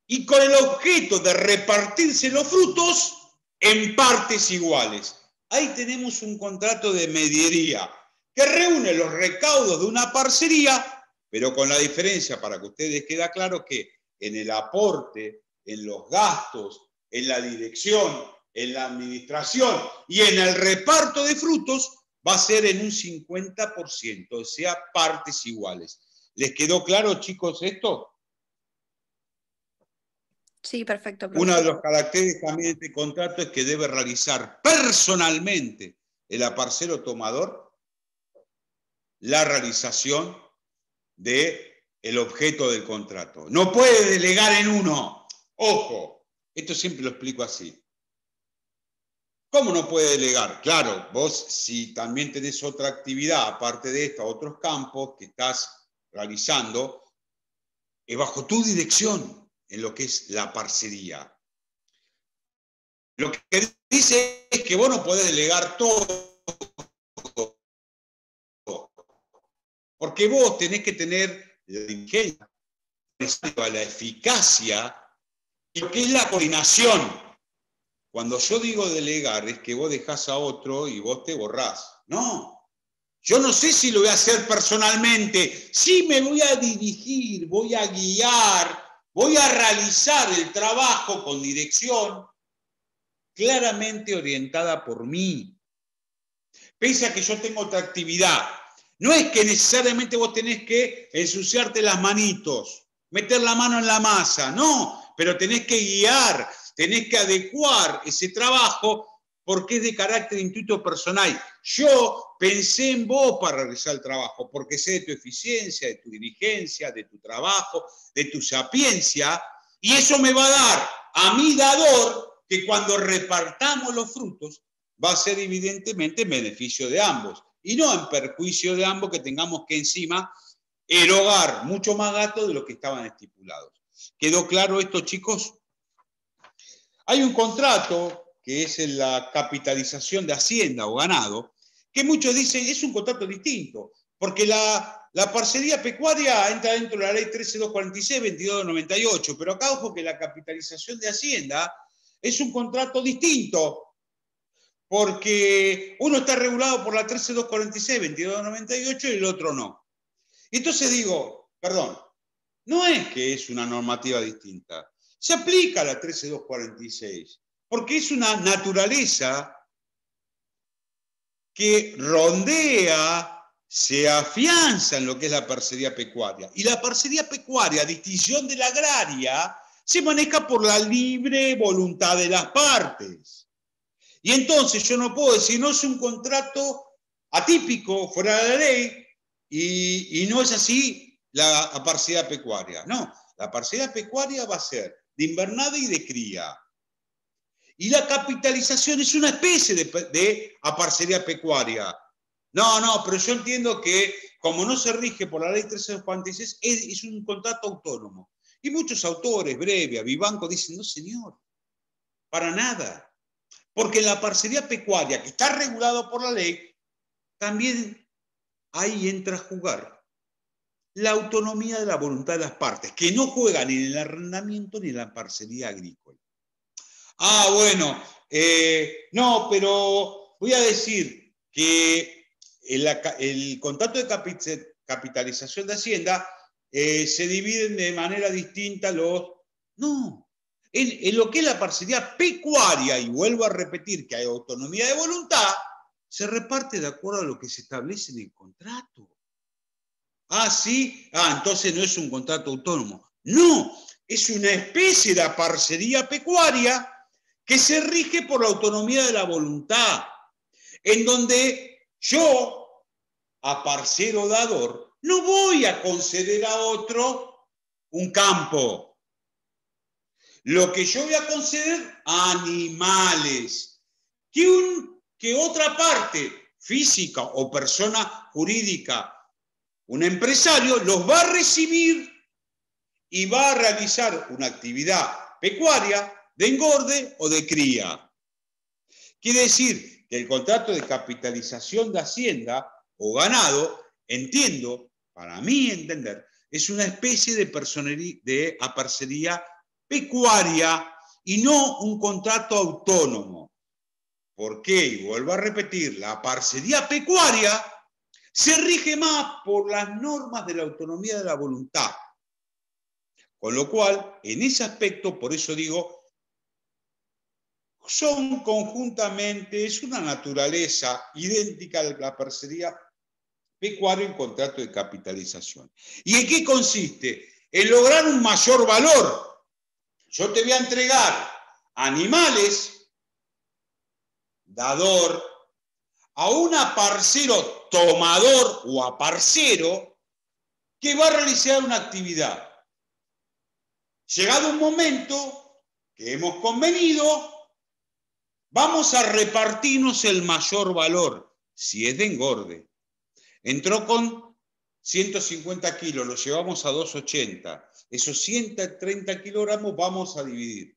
S1: y con el objeto de repartirse los frutos en partes iguales. Ahí tenemos un contrato de mediería que reúne los recaudos de una parcería, pero con la diferencia, para que a ustedes quede claro, que en el aporte, en los gastos, en la dirección, en la administración y en el reparto de frutos, va a ser en un 50%, o sea, partes iguales. ¿Les quedó claro, chicos, esto?
S7: Sí, perfecto.
S1: Una de las características también de este contrato es que debe realizar personalmente el aparcero tomador la realización del objeto del contrato. No puede delegar en uno. Ojo, esto siempre lo explico así. ¿Cómo no puede delegar? Claro, vos si también tenés otra actividad, aparte de esta, otros campos que estás realizando, es bajo tu dirección en lo que es la parcería. Lo que dice es que vos no podés delegar todo, porque vos tenés que tener la diligencia, la eficacia y lo que es la coordinación. Cuando yo digo delegar es que vos dejás a otro y vos te borrás. No, yo no sé si lo voy a hacer personalmente. Sí me voy a dirigir, voy a guiar, voy a realizar el trabajo con dirección claramente orientada por mí. Pese a que yo tengo otra actividad. No es que necesariamente vos tenés que ensuciarte las manitos, meter la mano en la masa, no, pero tenés que guiar, tenés que adecuar ese trabajo porque es de carácter intuito personal. Yo pensé en vos para realizar el trabajo, porque sé de tu eficiencia, de tu diligencia, de tu trabajo, de tu sapiencia, y eso me va a dar a mi dador que cuando repartamos los frutos va a ser evidentemente en beneficio de ambos, y no en perjuicio de ambos que tengamos que encima erogar mucho más gasto de lo que estaban estipulados. ¿Quedó claro esto, chicos? Hay un contrato que es la capitalización de hacienda o ganado, que muchos dicen es un contrato distinto, porque la parcería pecuaria entra dentro de la ley 13246-2298, pero acá ojo que la capitalización de hacienda es un contrato distinto, porque uno está regulado por la 13246-2298 y el otro no. Entonces digo, perdón, no es que es una normativa distinta, se aplica la 13246, porque es una naturaleza que rondea, se afianza en lo que es la parcería pecuaria. Y la parcería pecuaria, a distinción de la agraria, se maneja por la libre voluntad de las partes. Y entonces yo no puedo decir, no es un contrato atípico, fuera de la ley, y no es así la parcería pecuaria. No, la parcería pecuaria va a ser de invernada y de cría. Y la capitalización es una especie de parcería pecuaria. No, pero yo entiendo que como no se rige por la ley 1346, es un contrato autónomo. Y muchos autores, Brevia, Vivanco, dicen, no señor, para nada. Porque en la parcería pecuaria, que está regulado por la ley, también ahí entra a jugar la autonomía de la voluntad de las partes, que no juegan ni en el arrendamiento ni en la parcería agrícola. Ah, bueno, no, pero voy a decir que el contrato de capitalización de hacienda se dividen de manera distinta los... No, en lo que es la parcería pecuaria, y vuelvo a repetir que hay autonomía de voluntad, se reparte de acuerdo a lo que se establece en el contrato. Ah, sí, entonces no es un contrato autónomo. No, es una especie de parcería pecuaria que se rige por la autonomía de la voluntad, en donde yo, a parcero dador, no voy a conceder a otro un campo. Lo que yo voy a conceder a animales, que otra parte, física o persona jurídica, un empresario, los va a recibir y va a realizar una actividad pecuaria de engorde o de cría. Quiere decir que el contrato de capitalización de hacienda o ganado, entiendo, para mí entender, es una especie de parcería pecuaria y no un contrato autónomo. ¿Por qué? Y vuelvo a repetir, la parcería pecuaria se rige más por las normas de la autonomía de la voluntad. Con lo cual, en ese aspecto, por eso digo, son conjuntamente, es una naturaleza idéntica a la parcería pecuaria en contrato de capitalización. ¿Y en qué consiste? En lograr un mayor valor. Yo te voy a entregar animales, dador, a un aparcero tomador o aparcero que va a realizar una actividad. Llegado un momento que hemos convenido, Vamos a repartirnos el mayor valor, si es de engorde. Entró con 150 kilos, lo llevamos a 280. Esos 130 kilogramos vamos a dividir.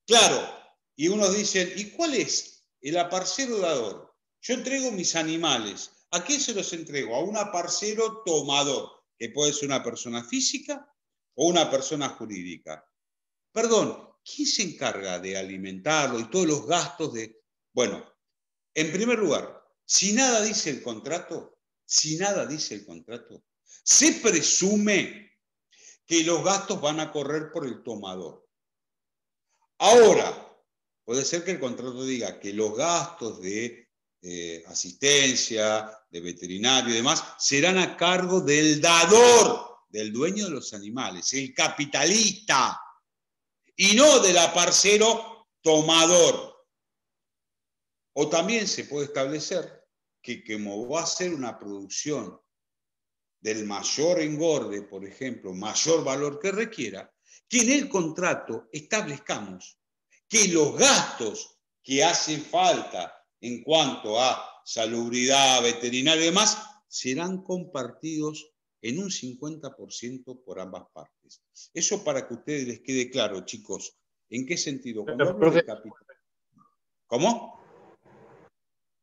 S1: Claro, y unos dicen, ¿y cuál es el aparcero dador? Yo entrego mis animales. ¿A quién se los entrego? A un aparcero tomador, que puede ser una persona física o una persona jurídica. Perdón, ¿quién se encarga de alimentarlo y todos los gastos de...? Bueno, en primer lugar, si nada dice el contrato, se presume que los gastos van a correr por el tomador. Ahora, puede ser que el contrato diga que los gastos de asistencia, de veterinario y demás, serán a cargo del dador, del dueño de los animales, el capitalista, y no del aparcero tomador. O también se puede establecer que como va a ser una producción del mayor engorde, por ejemplo, mayor valor que requiera, que en el contrato establezcamos que los gastos que hacen falta en cuanto a salubridad, veterinaria y demás, serán compartidos en un 50% por ambas partes. Eso para que a ustedes les quede claro, chicos. ¿En qué sentido? Cuando hablo de capital... ¿Cómo?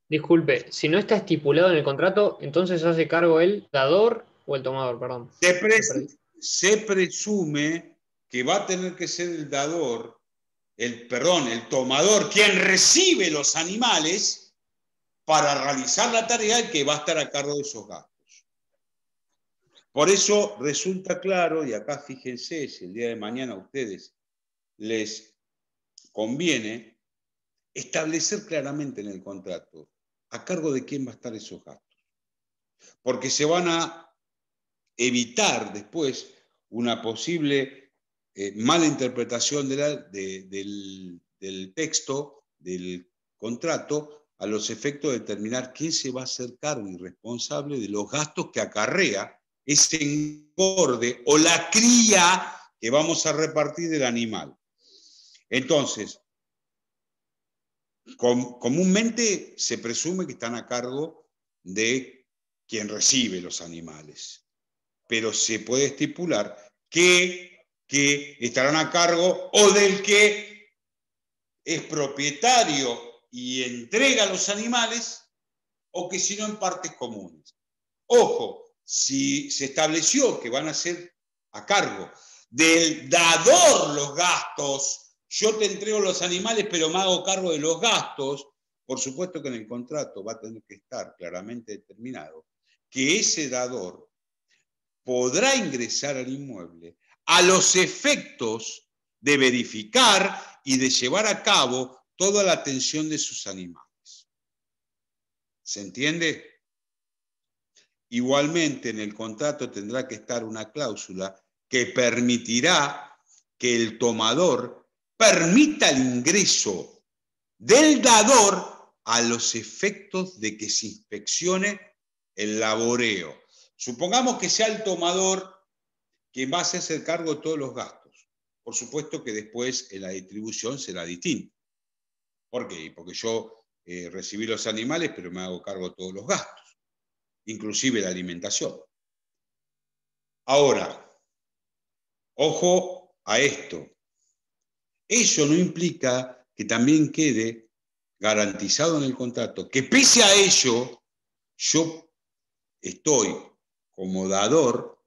S3: Disculpe, si no está estipulado en el contrato, entonces hace cargo el dador o el tomador, perdón.
S1: Se presume que va a tener que ser el dador, el tomador, quien recibe los animales para realizar la tarea y que va a estar a cargo de esos gastos. Por eso resulta claro, y acá fíjense, si el día de mañana a ustedes les conviene, establecer claramente en el contrato a cargo de quién va a estar esos gastos. Porque se van a evitar después una posible mala interpretación del texto, del contrato, a los efectos de determinar quién se va a hacer cargo y responsable de los gastos que acarrea ese engorde o la cría que vamos a repartir del animal. Entonces, comúnmente se presume que están a cargo de quien recibe los animales, pero se puede estipular que estarán a cargo o del que es propietario y entrega los animales, o que si no en partes comunes. Ojo, si se estableció que van a ser a cargo del dador los gastos, yo te entrego los animales pero me hago cargo de los gastos, por supuesto que en el contrato va a tener que estar claramente determinado que ese dador podrá ingresar al inmueble a los efectos de verificar y de llevar a cabo toda la atención de sus animales. ¿Se entiende? Igualmente en el contrato tendrá que estar una cláusula que permitirá que el tomador permita el ingreso del dador a los efectos de que se inspeccione el laboreo. Supongamos que sea el tomador quien va a hacerse cargo de todos los gastos. Por supuesto que después en la distribución será distinto. ¿Por qué? Porque yo recibí los animales, pero me hago cargo de todos los gastos, inclusive la alimentación. Ahora, ojo a esto. Eso no implica que también quede garantizado en el contrato que pese a ello, yo estoy como dador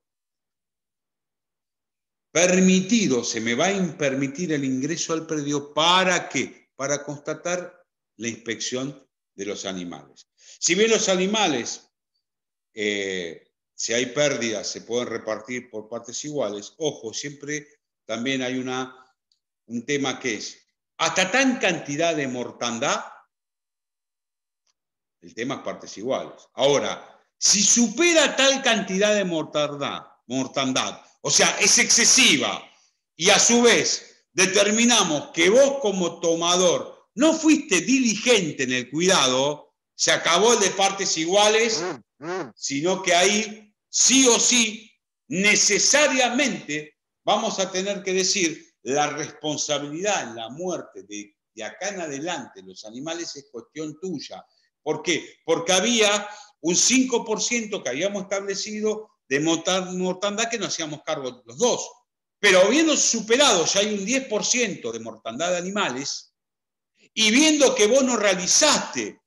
S1: permitido, se me va a permitir el ingreso al predio. ¿Para qué? Para constatar la inspección de los animales. Si bien los animales, si hay pérdidas, se pueden repartir por partes iguales, ojo, siempre también hay un tema que es, hasta tan cantidad de mortandad, el tema es partes iguales. Ahora, si supera tal cantidad de mortandad, o sea, es excesiva, y a su vez determinamos que vos como tomador no fuiste diligente en el cuidado, se acabó el de partes iguales, sino que ahí sí o sí, necesariamente, vamos a tener que decir la responsabilidad en la muerte de de acá en adelante los animales es cuestión tuya. ¿Por qué? Porque había un 5% que habíamos establecido de mortandad que nos hacíamos cargo los dos. Pero habiendo superado ya hay un 10% de mortandad de animales, y viendo que vos no realizaste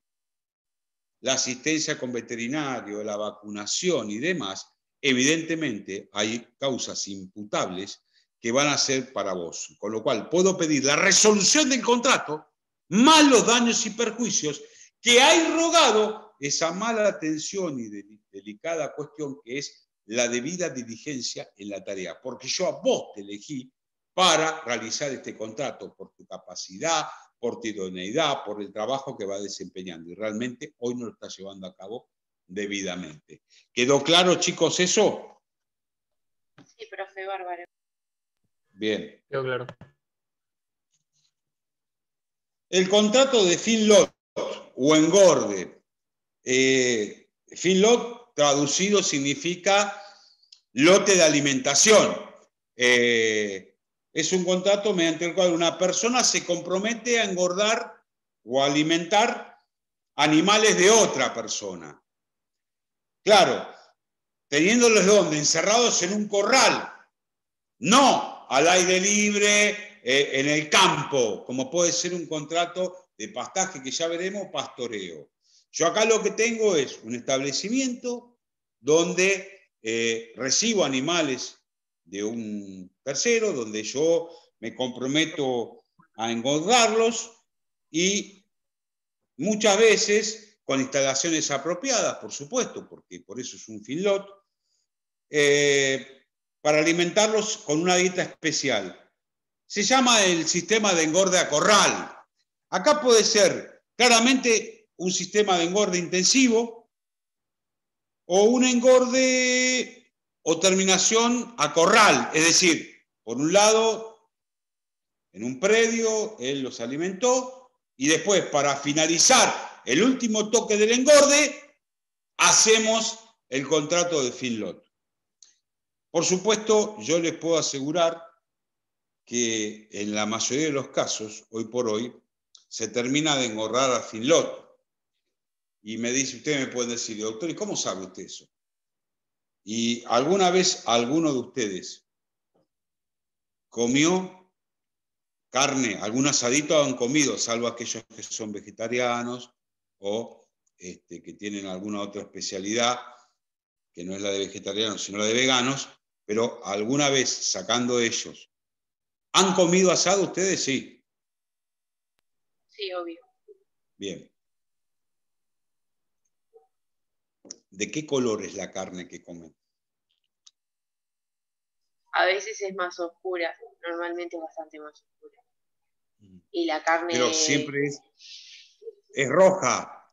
S1: la asistencia con veterinario, la vacunación y demás, evidentemente hay causas imputables que van a ser para vos. Con lo cual, puedo pedir la resolución del contrato, más los daños y perjuicios que hay rogado esa mala atención y delicada cuestión que es la debida diligencia en la tarea. Porque yo a vos te elegí para realizar este contrato por tu capacidad, por tu idoneidad, por el trabajo que va desempeñando. Y realmente hoy no lo está llevando a cabo debidamente. ¿Quedó claro, chicos, eso?
S2: Sí, profe, bárbaro.
S1: Bien.
S3: Quedó claro.
S1: El contrato de feedlot o engorde. Feedlot traducido significa lote de alimentación. Es un contrato mediante el cual una persona se compromete a engordar o a alimentar animales de otra persona. Claro, teniéndolos donde, encerrados en un corral, no al aire libre, en el campo, como puede ser un contrato de pastaje que ya veremos, pastoreo. Yo acá lo que tengo es un establecimiento donde recibo animales de un tercero, donde yo me comprometo a engordarlos y muchas veces con instalaciones apropiadas, por supuesto, porque por eso es un feedlot, para alimentarlos con una dieta especial. Se llama el sistema de engorde a corral. Acá puede ser claramente un sistema de engorde intensivo o un engorde o terminación a corral. Es decir, por un lado, en un predio, él los alimentó y después, para finalizar el último toque del engorde, hacemos el contrato de feedlot. Por supuesto, yo les puedo asegurar que en la mayoría de los casos, hoy por hoy, se termina de engordar a feedlot. Y me dice, ustedes me pueden decir, doctor, ¿y cómo sabe usted eso? ¿Y alguna vez alguno de ustedes comió carne? Algún asadito han comido, salvo aquellos que son vegetarianos o que tienen alguna otra especialidad, que no es la de vegetarianos, sino la de veganos, pero alguna vez, sacando ellos, ¿han comido asado ustedes? Sí.
S2: Sí, obvio.
S1: Bien. ¿De qué color es la carne que comen?
S2: A veces es más oscura, normalmente es bastante más oscura. Y la carne...
S1: Pero siempre es roja,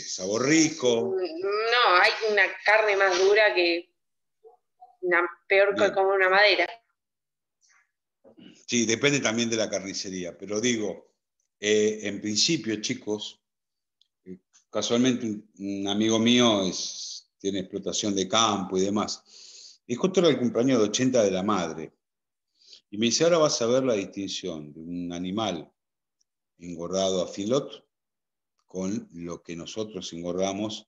S1: sabor rico.
S2: No, hay una carne más dura que... peor que como una madera.
S1: Sí, depende también de la carnicería, pero digo, en principio, chicos, casualmente un amigo mío tiene explotación de campo y demás, y justo era el cumpleaños de 80 de la madre, y me dice, ahora vas a ver la distinción de un animal engordado a feedlot con lo que nosotros engordamos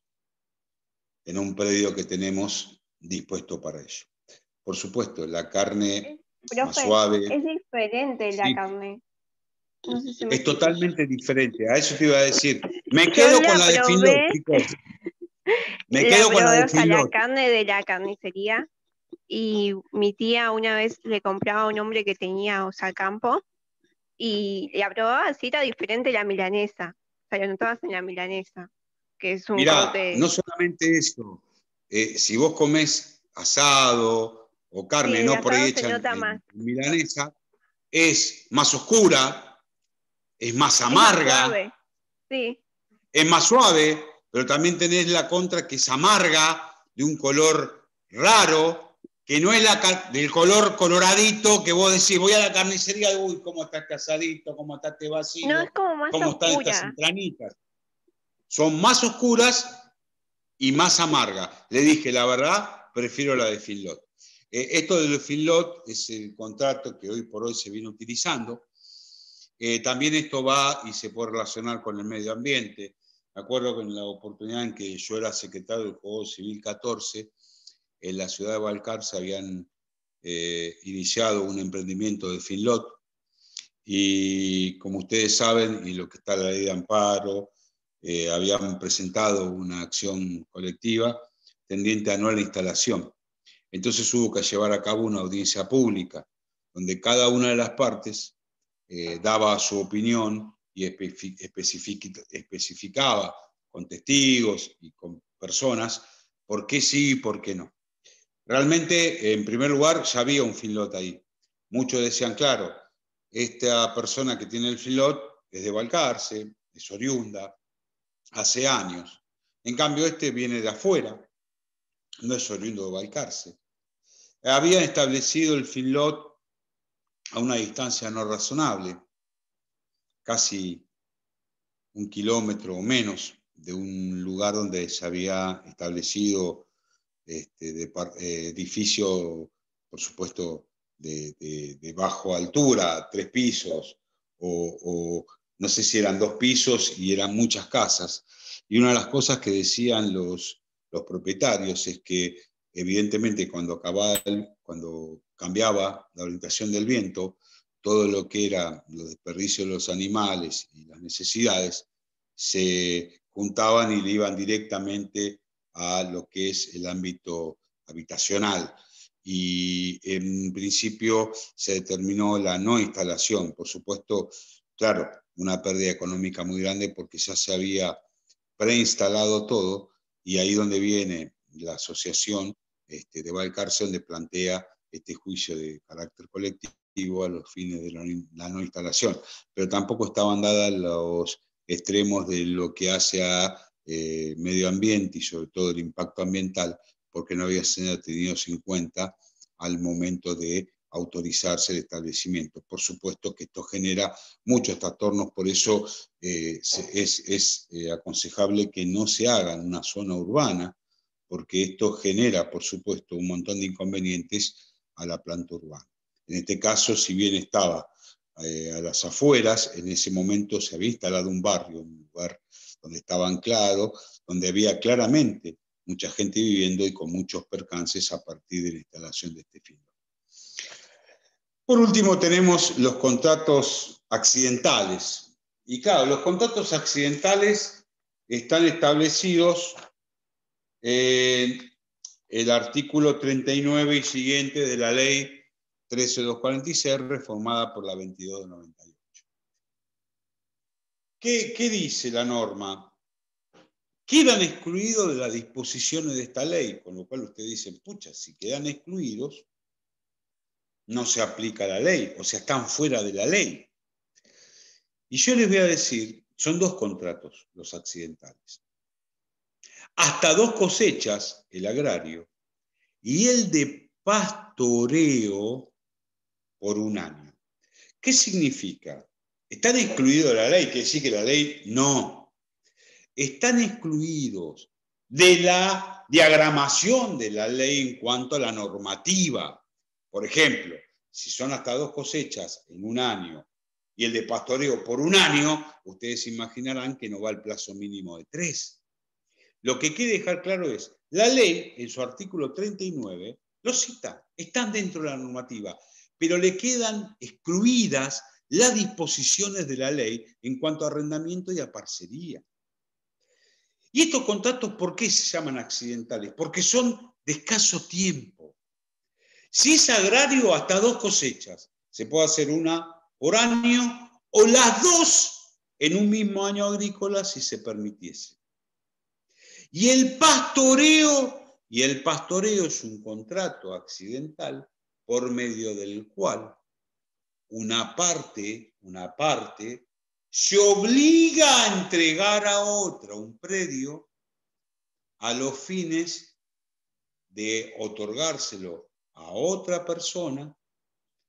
S1: en un predio que tenemos dispuesto para ello. Por supuesto, la carne más suave...
S6: Es diferente la carne. No sé si
S1: es totalmente diferente, a eso te iba a decir. Me quedo con la de feedlot, chicos. Me quedo con la de feedlot.
S6: La carne de la carnicería, y mi tía una vez le compraba a un hombre que tenía campo y la probaba así, era diferente la milanesa. O sea, lo notabas en la milanesa, que es un corte...
S1: no solamente eso. Si vos comés asado o carne, no por ahí hecha en milanesa, es más oscura, es más amarga,
S6: es más suave. Sí.
S1: Es más suave, pero también tenés la contra que es amarga, de un color raro, que no es del color coloradito que vos decís, voy a la carnicería, uy, cómo está este asadito, cómo está este vacío,
S6: no, es como más
S1: cómo
S6: oscura.
S1: Están estas entranitas. Son más oscuras y más amargas. Le dije, la verdad, prefiero la de feedlot. Esto de feedlot es el contrato que hoy por hoy se viene utilizando. también esto va y se puede relacionar con el medio ambiente. Me acuerdo que en la oportunidad en que yo era secretario del Juego Civil 14, en la ciudad de Balcarce habían iniciado un emprendimiento de Finlot, y como ustedes saben, y lo que está la ley de amparo, habían presentado una acción colectiva tendiente a no a la instalación. Entonces hubo que llevar a cabo una audiencia pública, donde cada una de las partes daba su opinión y especificaba con testigos y con personas por qué sí y por qué no. Realmente, en primer lugar, ya había un Finlot ahí. Muchos decían, claro, esta persona que tiene el Finlot es de Balcarce, es oriunda, hace años. En cambio, este viene de afuera, no es oriundo de Balcarce. Habían establecido el Finlot a una distancia no razonable, casi 1 kilómetro o menos de un lugar donde se había establecido edificio, por supuesto, de baja altura, 3 pisos, o no sé si eran 2 pisos y eran muchas casas. Y una de las cosas que decían los propietarios es que, evidentemente, cuando cambiaba la orientación del viento, todo lo que era los desperdicios de los animales y las necesidades se juntaban y le iban directamente a lo que es el ámbito habitacional. Y en principio se determinó la no instalación. Por supuesto, claro, una pérdida económica muy grande porque ya se había preinstalado todo, y ahí donde viene la asociación de Balcarce, donde plantea este juicio de carácter colectivo a los fines de la no instalación. Pero tampoco estaban dadas los extremos de lo que hace a medio ambiente y sobre todo el impacto ambiental, porque no había sido tenido en cuenta al momento de autorizarse el establecimiento. Por supuesto que esto genera muchos trastornos, por eso es aconsejable que no se haga en una zona urbana, porque esto genera, por supuesto, un montón de inconvenientes a la planta urbana. En este caso, si bien estaba a las afueras, en ese momento se había instalado un barrio, un lugar donde estaba anclado, donde había claramente mucha gente viviendo y con muchos percances a partir de la instalación de este Finlot. Por último, tenemos los contratos accidentales. Y claro, los contratos accidentales están establecidos en el artículo 39 y siguiente de la ley 13246, reformada por la 2298. ¿Qué dice la norma? Quedan excluidos de las disposiciones de esta ley, con lo cual ustedes dicen, pucha, si quedan excluidos, no se aplica la ley, o sea, están fuera de la ley. Y yo les voy a decir, son 2 contratos los accidentales. Hasta 2 cosechas, el agrario, y el de pastoreo por 1 año. ¿Qué significa? ¿Están excluidos de la ley? ¿Quiere decir que la ley? No. Están excluidos de la diagramación de la ley en cuanto a la normativa. Por ejemplo, si son hasta 2 cosechas en 1 año y el de pastoreo por 1 año, ustedes imaginarán que no va el plazo mínimo de 3. Lo que quiere dejar claro es, la ley en su artículo 39 lo cita, están dentro de la normativa, pero le quedan excluidas las disposiciones de la ley en cuanto a arrendamiento y a parcería. ¿Y estos contratos por qué se llaman accidentales? Porque son de escaso tiempo. Si es agrario, hasta 2 cosechas. Se puede hacer 1 por año o las 2 en un mismo año agrícola si se permitiese. Y el pastoreo es un contrato accidental por medio del cual una parte se obliga a entregar a otra un predio a los fines de otorgárselo a otra persona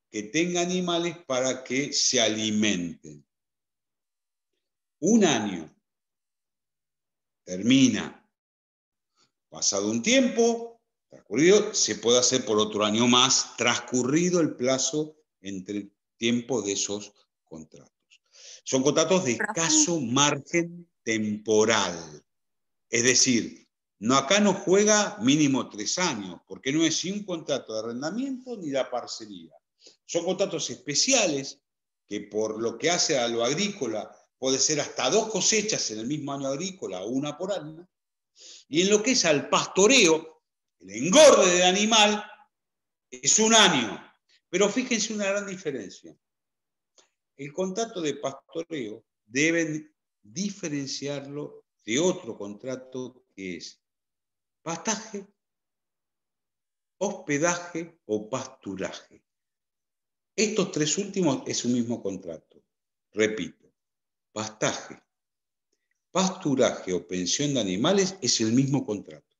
S1: que tenga animales para que se alimenten. 1 año. Termina. Pasado un tiempo, transcurrido, se puede hacer por otro año más, transcurrido el plazo entre tiempo de esos contratos. Son contratos de escaso margen temporal. Es decir, acá no juega mínimo 3 años, porque no es ni un contrato de arrendamiento ni de parcería. Son contratos especiales que por lo que hace a lo agrícola puede ser hasta 2 cosechas en el mismo año agrícola, 1 por año. Y en lo que es al pastoreo, el engorde del animal es 1 año. Pero fíjense una gran diferencia. El contrato de pastoreo deben diferenciarlo de otro contrato que es pastaje, hospedaje o pasturaje. Estos 3 últimos es un mismo contrato. Repito, pastaje, pasturaje o pensión de animales es el mismo contrato.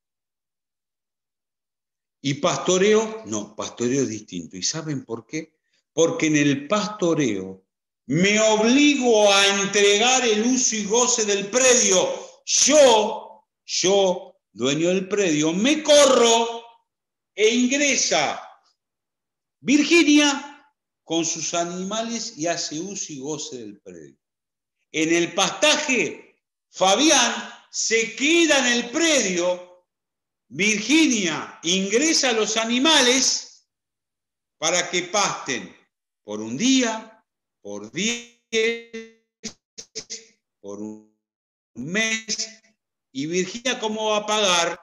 S1: Y pastoreo, no, pastoreo es distinto. ¿Y saben por qué? Porque en el pastoreo me obligo a entregar el uso y goce del predio. Yo, dueño del predio, me corro e ingresa Virginia con sus animales y hace uso y goce del predio. En el pastaje, Fabián se queda en el predio, Virginia ingresa a los animales para que pasten por un día, por 10, por un mes. ¿Y Virginia cómo va a pagar?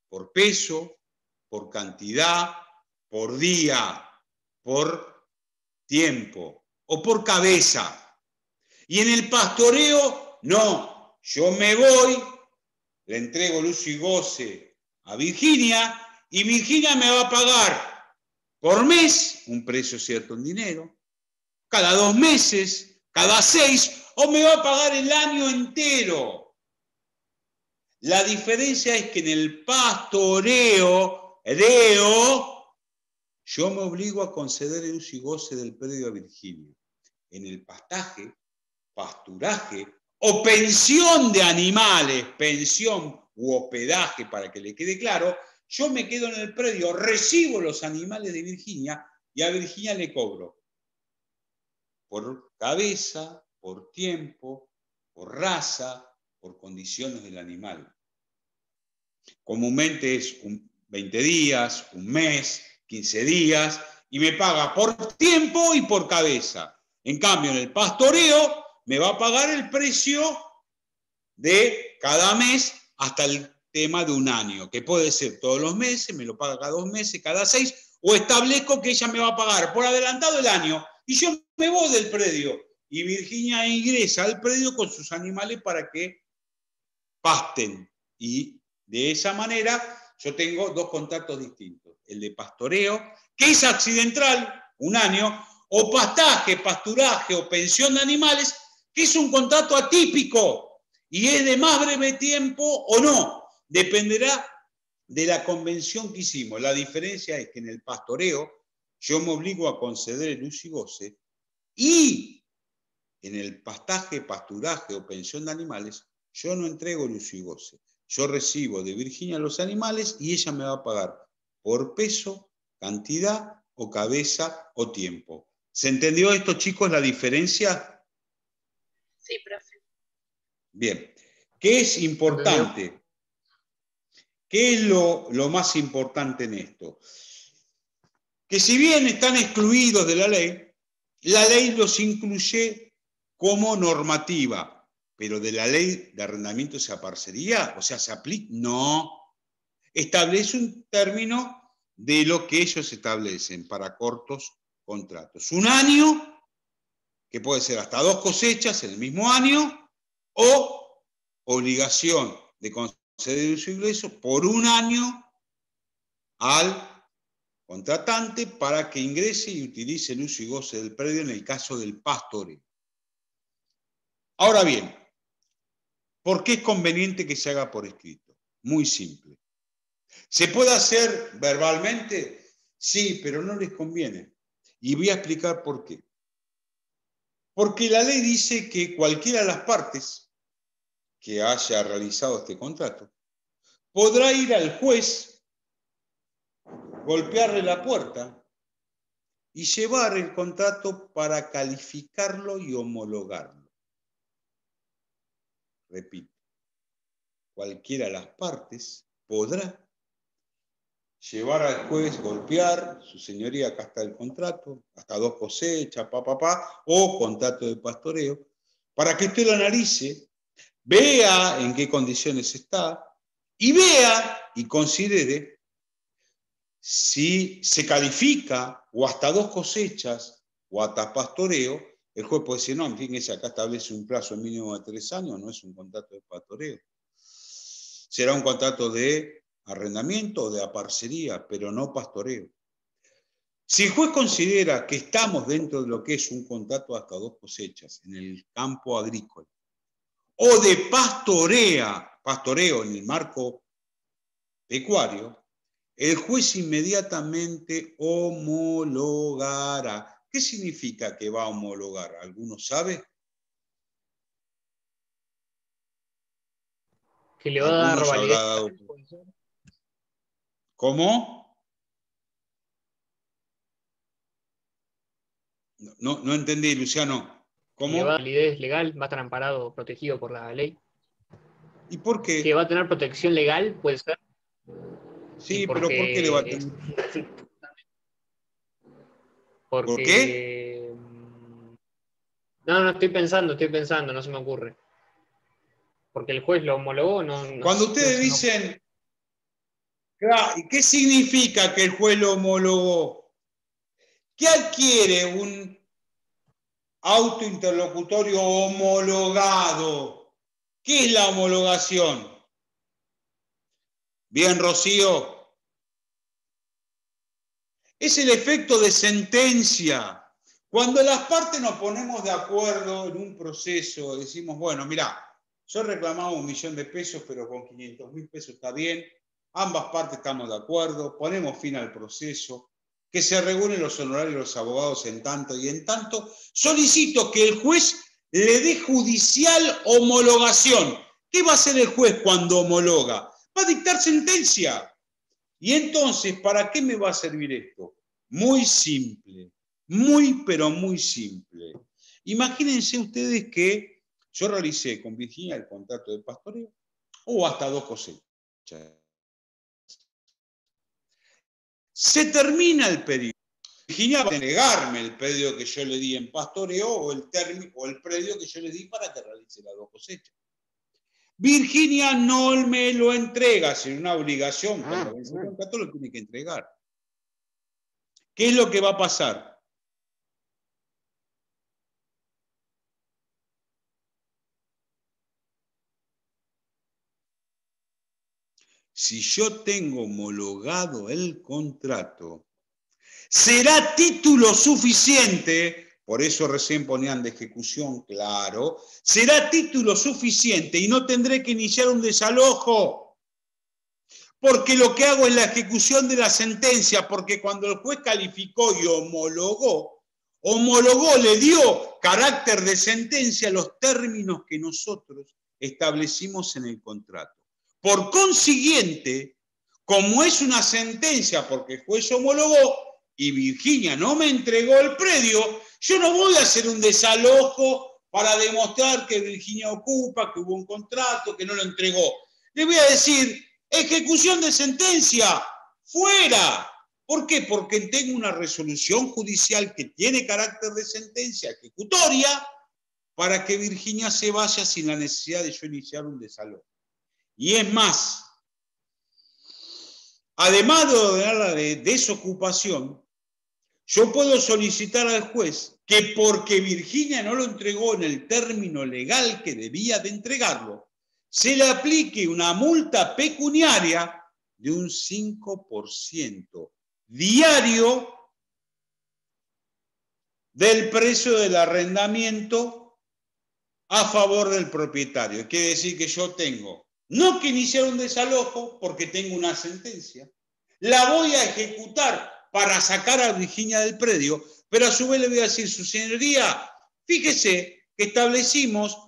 S1: Por peso, por cantidad, por día, por tiempo o por cabeza. Y en el pastoreo, no. Yo me voy, le entrego el uso y goce a Virginia y Virginia me va a pagar por mes un precio cierto en dinero, cada 2 meses, cada 6, o me va a pagar el año entero. La diferencia es que en el pastoreo, yo me obligo a conceder el uso y goce del predio a Virginia. En el pastaje, pasturaje o pensión de animales, pensión u hospedaje, para que le quede claro, yo me quedo en el predio, recibo los animales de Virginia y a Virginia le cobro por cabeza, por tiempo, por raza, por condiciones del animal. Comúnmente es 20 días, un mes, 15 días, y me paga por tiempo y por cabeza. En cambio, en el pastoreo me va a pagar el precio de cada mes hasta el tema de 1 año, que puede ser todos los meses, me lo paga cada 2 meses, cada 6, o establezco que ella me va a pagar por adelantado el año, y yo me voy del predio, y Virginia ingresa al predio con sus animales para que pasten, y de esa manera yo tengo 2 contratos distintos, el de pastoreo, que es accidental, 1 año, o pastaje, pasturaje o pensión de animales, que es un contrato atípico y es de más breve tiempo o no, dependerá de la convención que hicimos. La diferencia es que en el pastoreo yo me obligo a conceder el uso y goce, y en el pastaje, pasturaje o pensión de animales yo no entrego el uso y goce. Yo recibo de Virginia los animales y ella me va a pagar por peso, cantidad o cabeza o tiempo. ¿Se entendió esto, chicos, la diferencia?
S2: Sí, profe.
S1: Bien. ¿Qué es importante? ¿Qué es lo más importante en esto? Que si bien están excluidos de la ley los incluye como normativa, pero de la ley de arrendamiento esa parcería, o sea, ¿se aplica? No. Establece un término de lo que ellos establecen para cortos contratos. 1 año, que puede ser hasta 2 cosechas en el mismo año, o obligación de conceder uso y ingreso por 1 año al contratante para que ingrese y utilice el uso y goce del predio en el caso del pastoreo. Ahora bien, ¿por qué es conveniente que se haga por escrito? Muy simple. ¿Se puede hacer verbalmente? Sí, pero no les conviene. Y voy a explicar por qué. Porque la ley dice que cualquiera de las partes que haya realizado este contrato podrá ir al juez, golpearle la puerta y llevar el contrato para calificarlo y homologarlo. repito, cualquiera de las partes podrá llevar al juez, golpear, su señoría, acá está el contrato, hasta 2 cosechas, o contrato de pastoreo, para que usted lo analice, vea en qué condiciones está, y vea y considere si se califica o hasta 2 cosechas o hasta pastoreo. El juez puede decir, no, fíjense, acá establece un plazo mínimo de 3 años, no es un contrato de pastoreo. Será un contrato de arrendamiento o de aparcería, pero no pastoreo. Si el juez considera que estamos dentro de lo que es un contrato hasta 2 cosechas en el campo agrícola, o de pastoreo en el marco pecuario, el juez inmediatamente homologará. ¿Qué significa que va a homologar? ¿Alguno sabe?
S3: Que le va a dar
S1: Algunos
S3: validez.
S1: habrá dado. ¿Cómo? No entendí, Luciano. ¿Cómo?
S3: Le va a dar validez legal, va a estar amparado, protegido por la ley.
S1: ¿Y por qué?
S3: Que va a tener protección legal, puede ser.
S1: Sí, pero ¿por qué le va a tener?
S3: Porque...
S1: ¿Por qué?
S3: No, estoy pensando, no se me ocurre. Porque el juez lo homologó, no.
S1: Cuando ustedes dicen, ¿y qué significa que el juez lo homologó? ¿Qué adquiere un auto interlocutorio homologado? ¿Qué es la homologación? Bien, Rocío. Es el efecto de sentencia. Cuando las partes nos ponemos de acuerdo en un proceso, decimos, bueno, mirá, yo reclamaba 1 millón de pesos, pero con 500.000 pesos está bien, ambas partes estamos de acuerdo, ponemos fin al proceso, que se regulen los honorarios de los abogados en tanto y en tanto, solicito que el juez le dé judicial homologación. ¿Qué va a hacer el juez cuando homologa? Va a dictar sentencia. Y entonces, ¿para qué me va a servir esto? Muy simple, pero muy simple. Imagínense ustedes que yo realicé con Virginia el contrato de pastoreo, o hasta 2 cosechas. Se termina el periodo. Virginia va a negarme el predio que yo le di en pastoreo o el predio que yo le di para que realice las 2 cosechas. Virginia no me lo entrega, sin una obligación, cuando vence el contrato lo tiene que entregar. ¿Qué es lo que va a pasar? Si yo tengo homologado el contrato, será título suficiente. Por eso recién ponían de ejecución, claro. Será título suficiente y no tendré que iniciar un desalojo. Porque lo que hago es la ejecución de la sentencia, porque cuando el juez calificó y homologó, le dio carácter de sentencia a los términos que nosotros establecimos en el contrato. Por consiguiente, como es una sentencia porque el juez homologó, y Virginia no me entregó el predio, yo no voy a hacer un desalojo para demostrar que Virginia ocupa, que hubo un contrato, que no lo entregó. Le voy a decir, ejecución de sentencia, fuera. ¿Por qué? Porque tengo una resolución judicial que tiene carácter de sentencia ejecutoria para que Virginia se vaya sin la necesidad de yo iniciar un desalojo. Y es más, además de ordenar la desocupación, yo puedo solicitar al juez que porque Virginia no lo entregó en el término legal que debía de entregarlo, se le aplique una multa pecuniaria de un 5% diario del precio del arrendamiento a favor del propietario. Quiere decir que yo tengo, no que iniciar un desalojo porque tengo una sentencia, la voy a ejecutar para sacar a Virginia del predio, pero a su vez le voy a decir, su señoría, fíjese que establecimos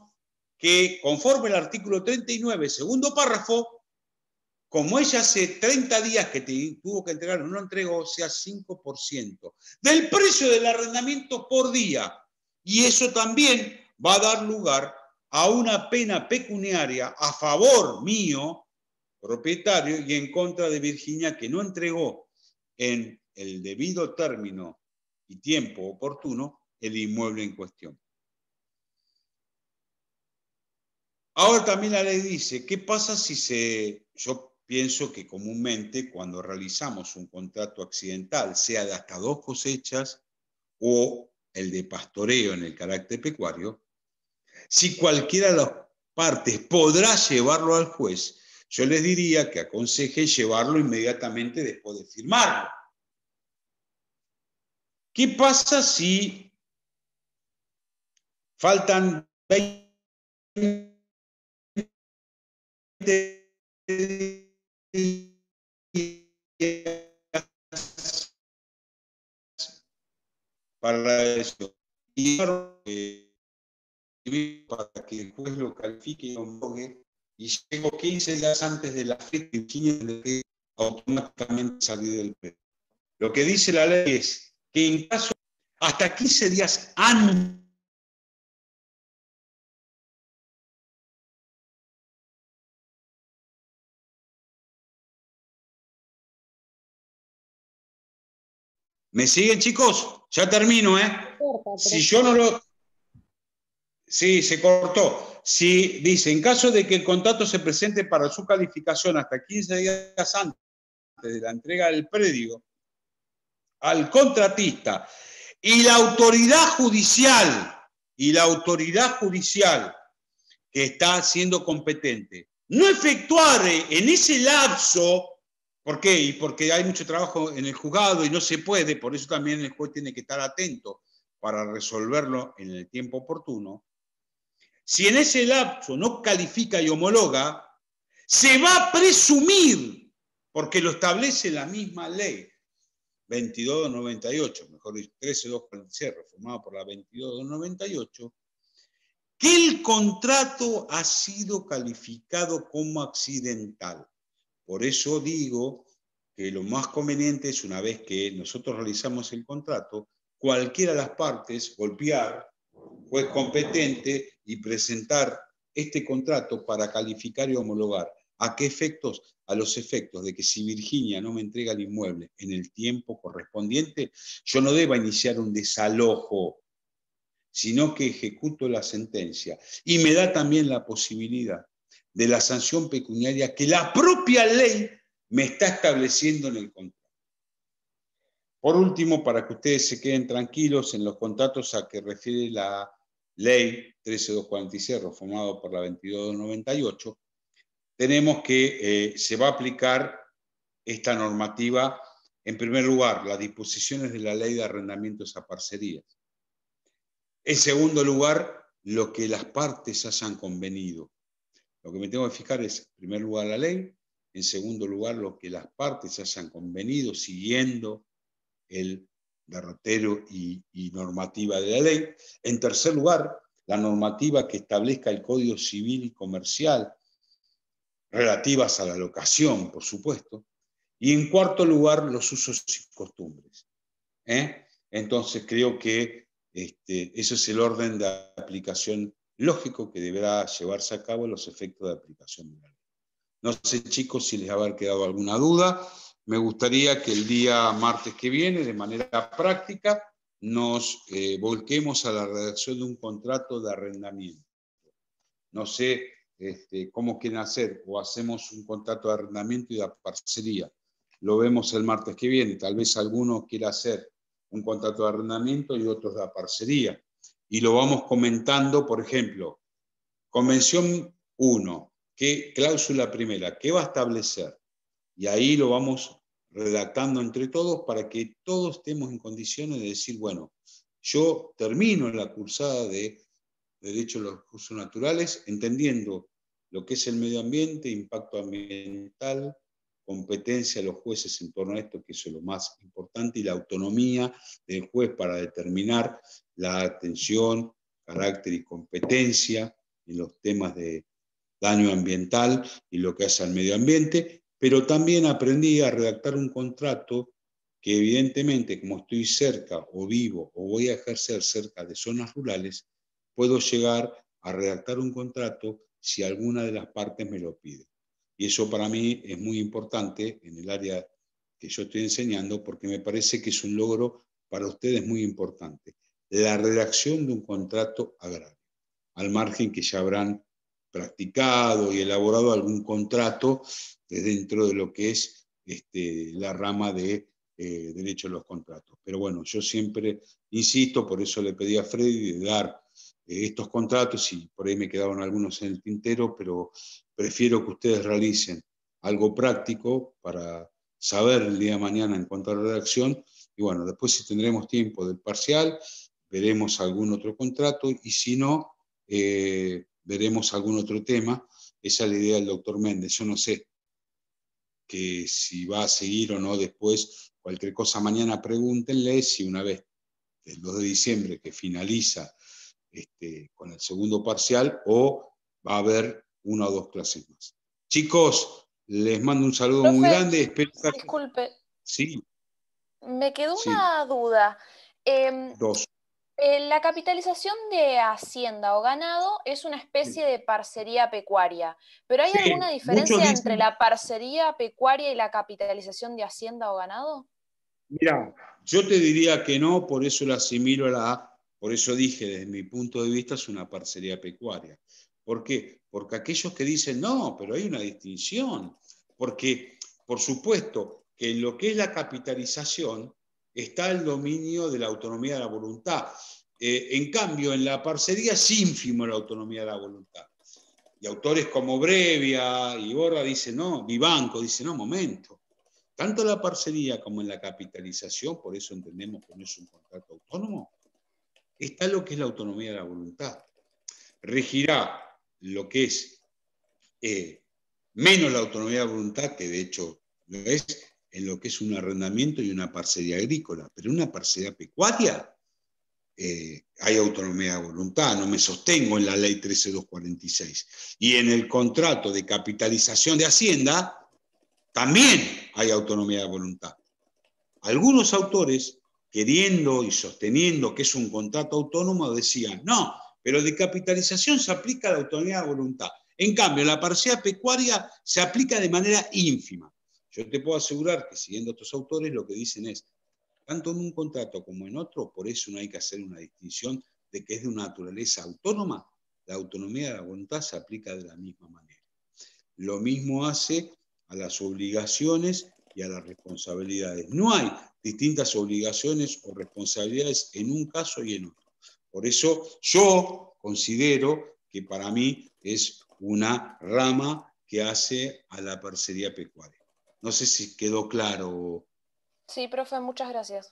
S1: que conforme al artículo 39, segundo párrafo, como ella hace 30 días que tuvo que entregar, no lo entregó, sea 5% del precio del arrendamiento por día. Y eso también va a dar lugar a una pena pecuniaria a favor mío, propietario, y en contra de Virginia, que no entregó en el debido término y tiempo oportuno el inmueble en cuestión. Ahora también la ley dice, ¿qué pasa si yo pienso que comúnmente cuando realizamos un contrato accidental, sea de hasta 2 cosechas o el de pastoreo en el carácter pecuario, si cualquiera de las partes podrá llevarlo al juez, yo les diría que aconseje llevarlo inmediatamente después de firmarlo. ¿Qué pasa si faltan 20 días para eso? Y para que el juez lo califique y lo homologue, y llego 15 días antes de la fecha de Virginia de que automáticamente salir del predio. Lo que dice la ley es que en caso hasta 15 días antes ¿me siguen, chicos? Ya termino, ¿eh? Si yo no lo... Sí, se cortó. Si dice, en caso de que el contrato se presente para su calificación hasta 15 días antes de la entrega del predio al contratista y la autoridad judicial que está siendo competente no efectuare en ese lapso, ¿por qué? Y porque hay mucho trabajo en el juzgado y no se puede, por eso también el juez tiene que estar atento para resolverlo en el tiempo oportuno. Si en ese lapso no califica y homologa, se va a presumir, porque lo establece la misma ley, 2298, mejor dicho, 13246, reformado por la 2298, que el contrato ha sido calificado como accidental. Por eso digo que lo más conveniente es, una vez que nosotros realizamos el contrato, cualquiera de las partes golpear juez competente y presentar este contrato para calificar y homologar. ¿A qué efectos? A los efectos de que si Virginia no me entrega el inmueble en el tiempo correspondiente, yo no deba iniciar un desalojo, sino que ejecuto la sentencia. Y me da también la posibilidad de la sanción pecuniaria que la propia ley me está estableciendo en el contrato. Por último, para que ustedes se queden tranquilos, en los contratos a que refiere la ley 13246, reformado por la 2298, tenemos que se va a aplicar esta normativa, en primer lugar, las disposiciones de la ley de arrendamientos a parcerías. En segundo lugar, lo que las partes hayan convenido. Lo que me tengo que fijar es, en primer lugar, la ley, en segundo lugar, lo que las partes hayan convenido siguiendo el derrotero y normativa de la ley. En tercer lugar, la normativa que establezca el Código Civil y Comercial, relativas a la locación, por supuesto. Y en cuarto lugar, los usos y costumbres. Entonces, creo que eso es el orden de aplicación lógico que deberá llevarse a cabo los efectos de aplicación de la ley. No sé, chicos, si les va a haber quedado alguna duda. Me gustaría que el día martes que viene, de manera práctica, nos volquemos a la redacción de un contrato de arrendamiento. No sé cómo quieren hacer, o hacemos un contrato de arrendamiento y de parcería. Lo vemos el martes que viene. Tal vez alguno quiera hacer un contrato de arrendamiento y otros de parcería. Y lo vamos comentando, por ejemplo, Convención 1, ¿qué cláusula primera? ¿Qué va a establecer? Y ahí lo vamos redactando entre todos para que todos estemos en condiciones de decir, bueno, yo termino la cursada de Derecho a los Recursos Naturales entendiendo lo que es el medio ambiente, impacto ambiental, competencia de los jueces en torno a esto, que eso es lo más importante, y la autonomía del juez para determinar la atención, carácter y competencia en los temas de daño ambiental y lo que hace al medio ambiente, pero también aprendí a redactar un contrato que evidentemente, como estoy cerca o vivo o voy a ejercer cerca de zonas rurales, puedo llegar a redactar un contrato si alguna de las partes me lo pide. Y eso para mí es muy importante en el área que yo estoy enseñando, porque me parece que es un logro para ustedes muy importante. La redacción de un contrato agrario, al margen que ya habrán practicado y elaborado algún contrato dentro de lo que es la rama de derecho a los contratos. Pero bueno, yo siempre insisto, por eso le pedí a Freddy de dar estos contratos, y por ahí me quedaron algunos en el tintero, pero prefiero que ustedes realicen algo práctico para saber el día de mañana en cuanto a la redacción, y bueno, después si tendremos tiempo del parcial, veremos algún otro contrato, y si no, veremos algún otro tema. Esa es la idea del doctor Méndez. Yo no sé que si va a seguir o no después, cualquier cosa mañana pregúntenle si una vez el 2 de diciembre que finaliza con el segundo parcial, o va a haber 1 o 2 clases más. Chicos, les mando un saludo muy grande. Espero que...
S7: Disculpe.
S1: Sí.
S7: Me quedó
S1: Sí.
S7: una duda.
S1: 2.
S7: La capitalización de hacienda o ganado es una especie de parcería pecuaria, pero ¿hay alguna diferencia entre la parcería pecuaria y la capitalización de hacienda o ganado?
S1: Mira, yo te diría que no, por eso lo asimilo por eso dije, desde mi punto de vista, es una parcería pecuaria. ¿Por qué? Porque aquellos que dicen, no, pero hay una distinción, porque, por supuesto, que en lo que es la capitalización está el dominio de la autonomía de la voluntad. En cambio, en la parcería es ínfimo la autonomía de la voluntad. Y autores como Brevia y Borra dicen, no, Vivanco dice, no, momento. Tanto en la parcería como en la capitalización, por eso entendemos que no es un contrato autónomo, está lo que es la autonomía de la voluntad. Regirá lo que es menos la autonomía de la voluntad, que de hecho lo es, en lo que es un arrendamiento y una parcería agrícola. Pero en una parcería pecuaria hay autonomía de voluntad, no me sostengo en la ley 13246. Y en el contrato de capitalización de Hacienda también hay autonomía de voluntad. Algunos autores, queriendo y sosteniendo que es un contrato autónomo, decían, no, pero de capitalización se aplica la autonomía de voluntad. En cambio, la parcería pecuaria se aplica de manera ínfima. Yo te puedo asegurar que, siguiendo a estos autores, lo que dicen es, tanto en un contrato como en otro, por eso no hay que hacer una distinción de que es de una naturaleza autónoma, la autonomía de la voluntad se aplica de la misma manera. Lo mismo hace a las obligaciones y a las responsabilidades. No hay distintas obligaciones o responsabilidades en un caso y en otro. Por eso yo considero que para mí es una rama que hace a la parcería pecuaria. No sé si quedó claro.
S7: Sí, profe, muchas gracias.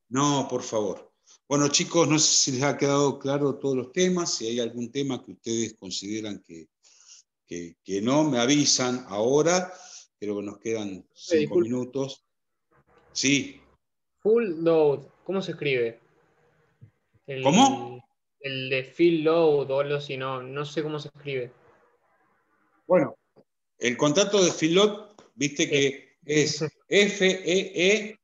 S1: No, por favor. Bueno, chicos, no sé si les ha quedado claro todos los temas. Si hay algún tema que ustedes consideran que no, me avisan ahora. Creo que nos quedan 5 minutos. Sí.
S3: Full load, ¿cómo se escribe?
S1: ¿Cómo?
S3: El de fill load o algo así, no sé cómo se escribe.
S1: Bueno, el contrato de fill load, viste que es F-E-E-D-L-O-T.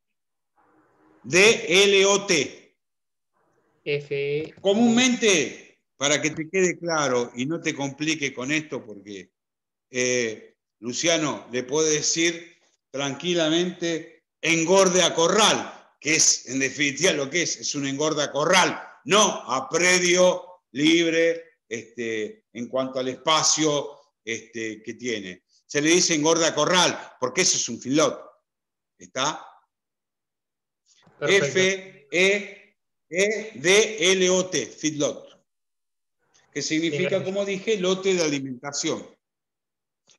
S3: F-E.
S1: Comúnmente, para que te quede claro y no te complique con esto, porque Luciano le puede decir tranquilamente engorde a corral, que es en definitiva lo que es un engorde a corral, no a predio libre en cuanto al espacio que tiene. Se le dice engorde a corral, porque eso es un feedlot. ¿Está? F-E-E-D-L-O-T, feedlot, que significa, como dije, lote de alimentación,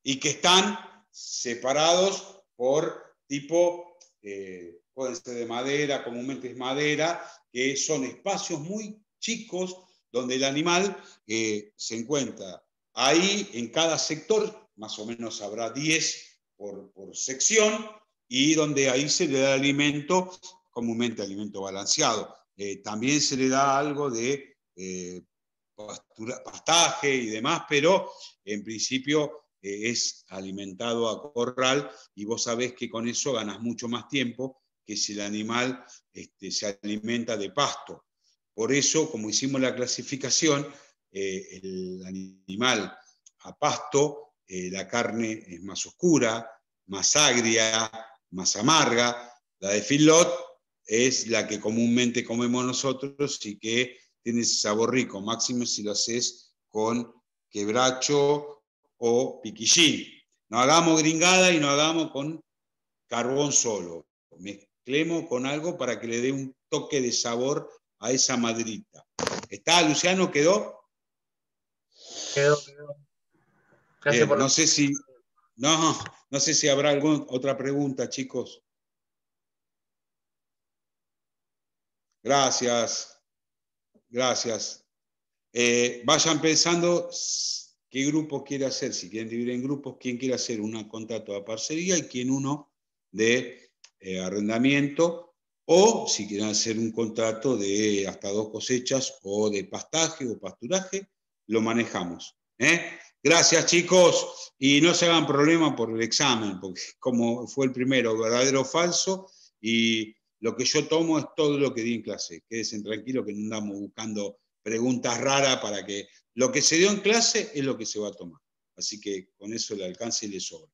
S1: y que están separados por tipo, pueden ser de madera, comúnmente es madera, que son espacios muy chicos donde el animal se encuentra. Ahí, en cada sector, más o menos habrá 10 por sección, y donde ahí se le da alimento, comúnmente alimento balanceado. También se le da algo de pastaje y demás, pero en principio es alimentado a corral, y vos sabés que con eso ganas mucho más tiempo que si el animal se alimenta de pasto. Por eso, como hicimos la clasificación, el animal a pasto, la carne es más oscura, más agria, más amarga. La de feedlot es la que comúnmente comemos nosotros y que tiene ese sabor rico, máximo si lo haces con quebracho o piquillín. No hagamos gringada y no hagamos con carbón solo. Mezclemos con algo para que le dé un toque de sabor a esa madrita. ¿Está, Luciano? ¿Quedó?
S3: Quedó. Gracias por
S1: no sé si... No sé si habrá alguna otra pregunta, chicos. Gracias. Vayan pensando qué grupo quiere hacer, si quieren dividir en grupos, quién quiere hacer un contrato de parcería y quién uno de arrendamiento, o si quieren hacer un contrato de hasta 2 cosechas o de pastaje o pasturaje, lo manejamos. Gracias, chicos, y no se hagan problema por el examen, porque como fue el primero, verdadero o falso, y lo que yo tomo es todo lo que di en clase. Quédense tranquilos que no andamos buscando preguntas raras para que lo que se dio en clase es lo que se va a tomar. Así que con eso le alcance y le sobra.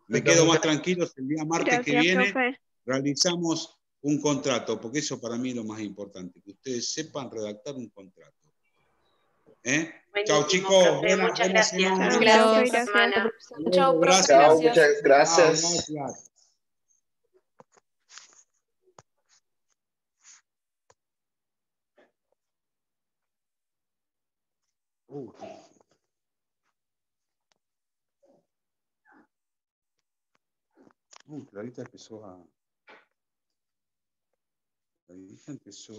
S1: Me quedo más tranquilo, el día martes que viene profe, realizamos un contrato, porque eso para mí es lo más importante, que ustedes sepan redactar un contrato. Chao, chicos.
S2: Muchas gracias.
S7: Gracias.
S2: Chao,
S7: profe.
S4: Chao, muchas gracias.
S1: Gracias. Clarita empezó a... Clarita empezó...